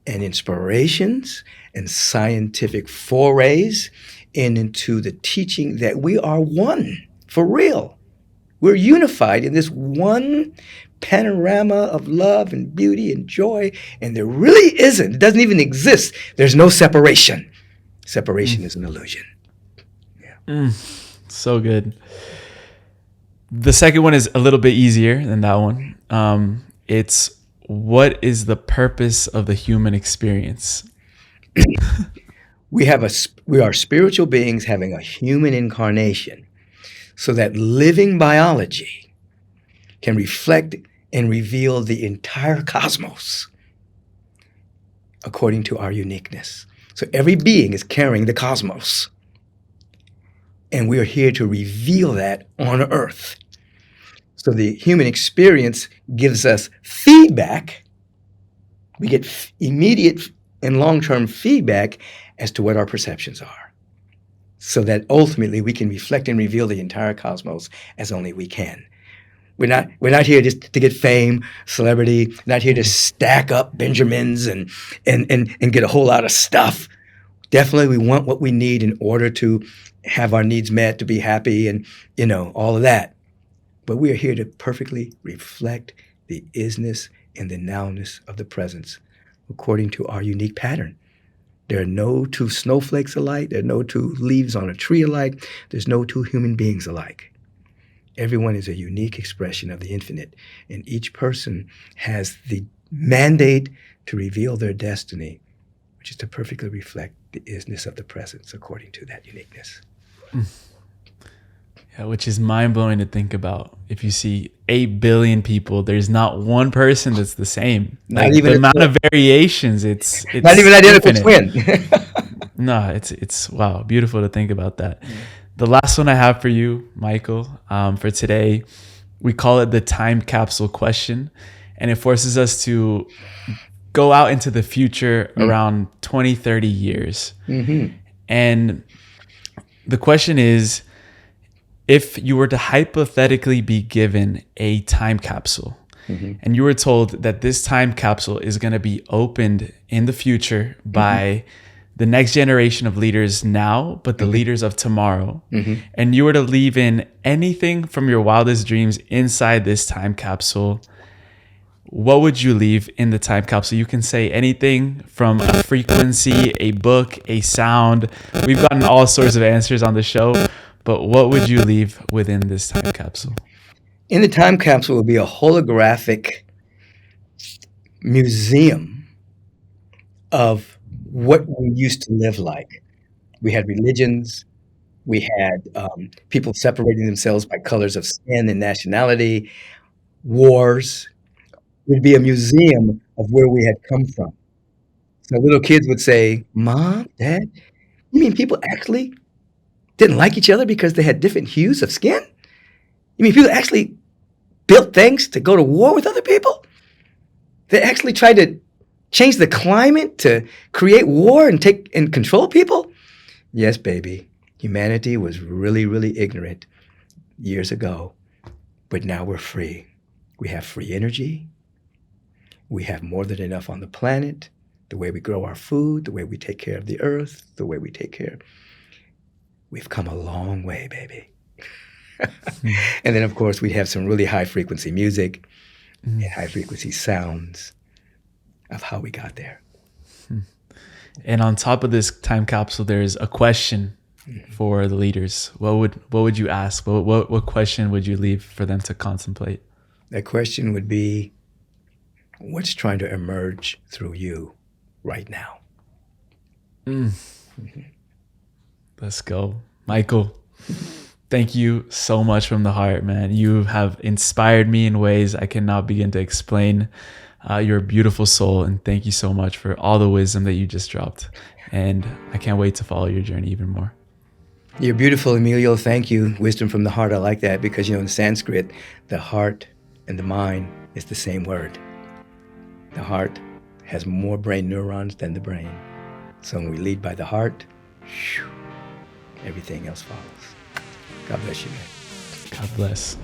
and inspirations and scientific forays into the teaching that we are one for real. We're unified in this one panorama of love and beauty and joy, and there really isn't. It doesn't even exist. There's no separation. Separation is an illusion. Yeah. So good. The second one is a little bit easier than that one. It's, what is the purpose of the human experience? We are spiritual beings having a human incarnation, so that living biology can reflect and reveal the entire cosmos according to our uniqueness. So every being is carrying the cosmos, and we are here to reveal that on Earth. So the human experience gives us feedback. We get immediate and long-term feedback as to what our perceptions are, so that ultimately we can reflect and reveal the entire cosmos as only we can. We're not here just to get fame, celebrity, not here to stack up Benjamins and get a whole lot of stuff. Definitely, we want what we need in order to have our needs met, to be happy, and all of that. But we are here to perfectly reflect the isness and the nowness of the presence according to our unique pattern. There are no two snowflakes alike. There are no two leaves on a tree alike. There's no two human beings alike. Everyone is a unique expression of the infinite, and each person has the mandate to reveal their destiny, which is to perfectly reflect the isness of the presence according to that uniqueness. Yeah, which is mind-blowing to think about. If you see 8 billion people, there's not one person that's the same. Not Like even the amount of variations, it's not even identical infinite. twin. No, it's wow, beautiful to think about that. The last one I have for you, Michael, for today, we call it the time capsule question, and it forces us to go out into the future around 20, 30 years. Mm-hmm. And the question is, if you were to hypothetically be given a time capsule, and you were told that this time capsule is going to be opened in the future by the next generation of leaders now, but the leaders of tomorrow, and you were to leave in anything from your wildest dreams inside this time capsule, what would you leave in the time capsule? You can say anything from a frequency, a book, a sound. We've gotten all sorts of answers on the show, but what would you leave within this time capsule? In the time capsule will be a holographic museum of what we used to live like. We had religions. We had people separating themselves by colors of skin and nationality, wars. It would be a museum of where we had come from. So little kids would say, Mom, Dad, you mean people actually didn't like each other because they had different hues of skin? You mean people actually built things to go to war with other people? They actually tried to change the climate to create war and take and control people? Yes, baby. Humanity was really, really ignorant years ago, but now we're free. We have free energy. We have more than enough on the planet, the way we grow our food, the way we take care of the earth, the way we take care. We've come a long way, baby. And then, of course, we have some really high-frequency music and high-frequency sounds of how we got there. And on top of this time capsule, there's a question for the leaders. What would you ask? What question would you leave for them to contemplate? That question would be, what's trying to emerge through you right now? Let's go. Michael, thank you so much from the heart, man. You have inspired me in ways I cannot begin to explain. You're a beautiful soul, and thank you so much for all the wisdom that you just dropped. And I can't wait to follow your journey even more. You're beautiful, Emilio. Thank you. Wisdom from the heart. I like that because, in Sanskrit, the heart and the mind is the same word. The heart has more brain neurons than the brain. So when we lead by the heart, everything else follows. God bless you, man. God bless.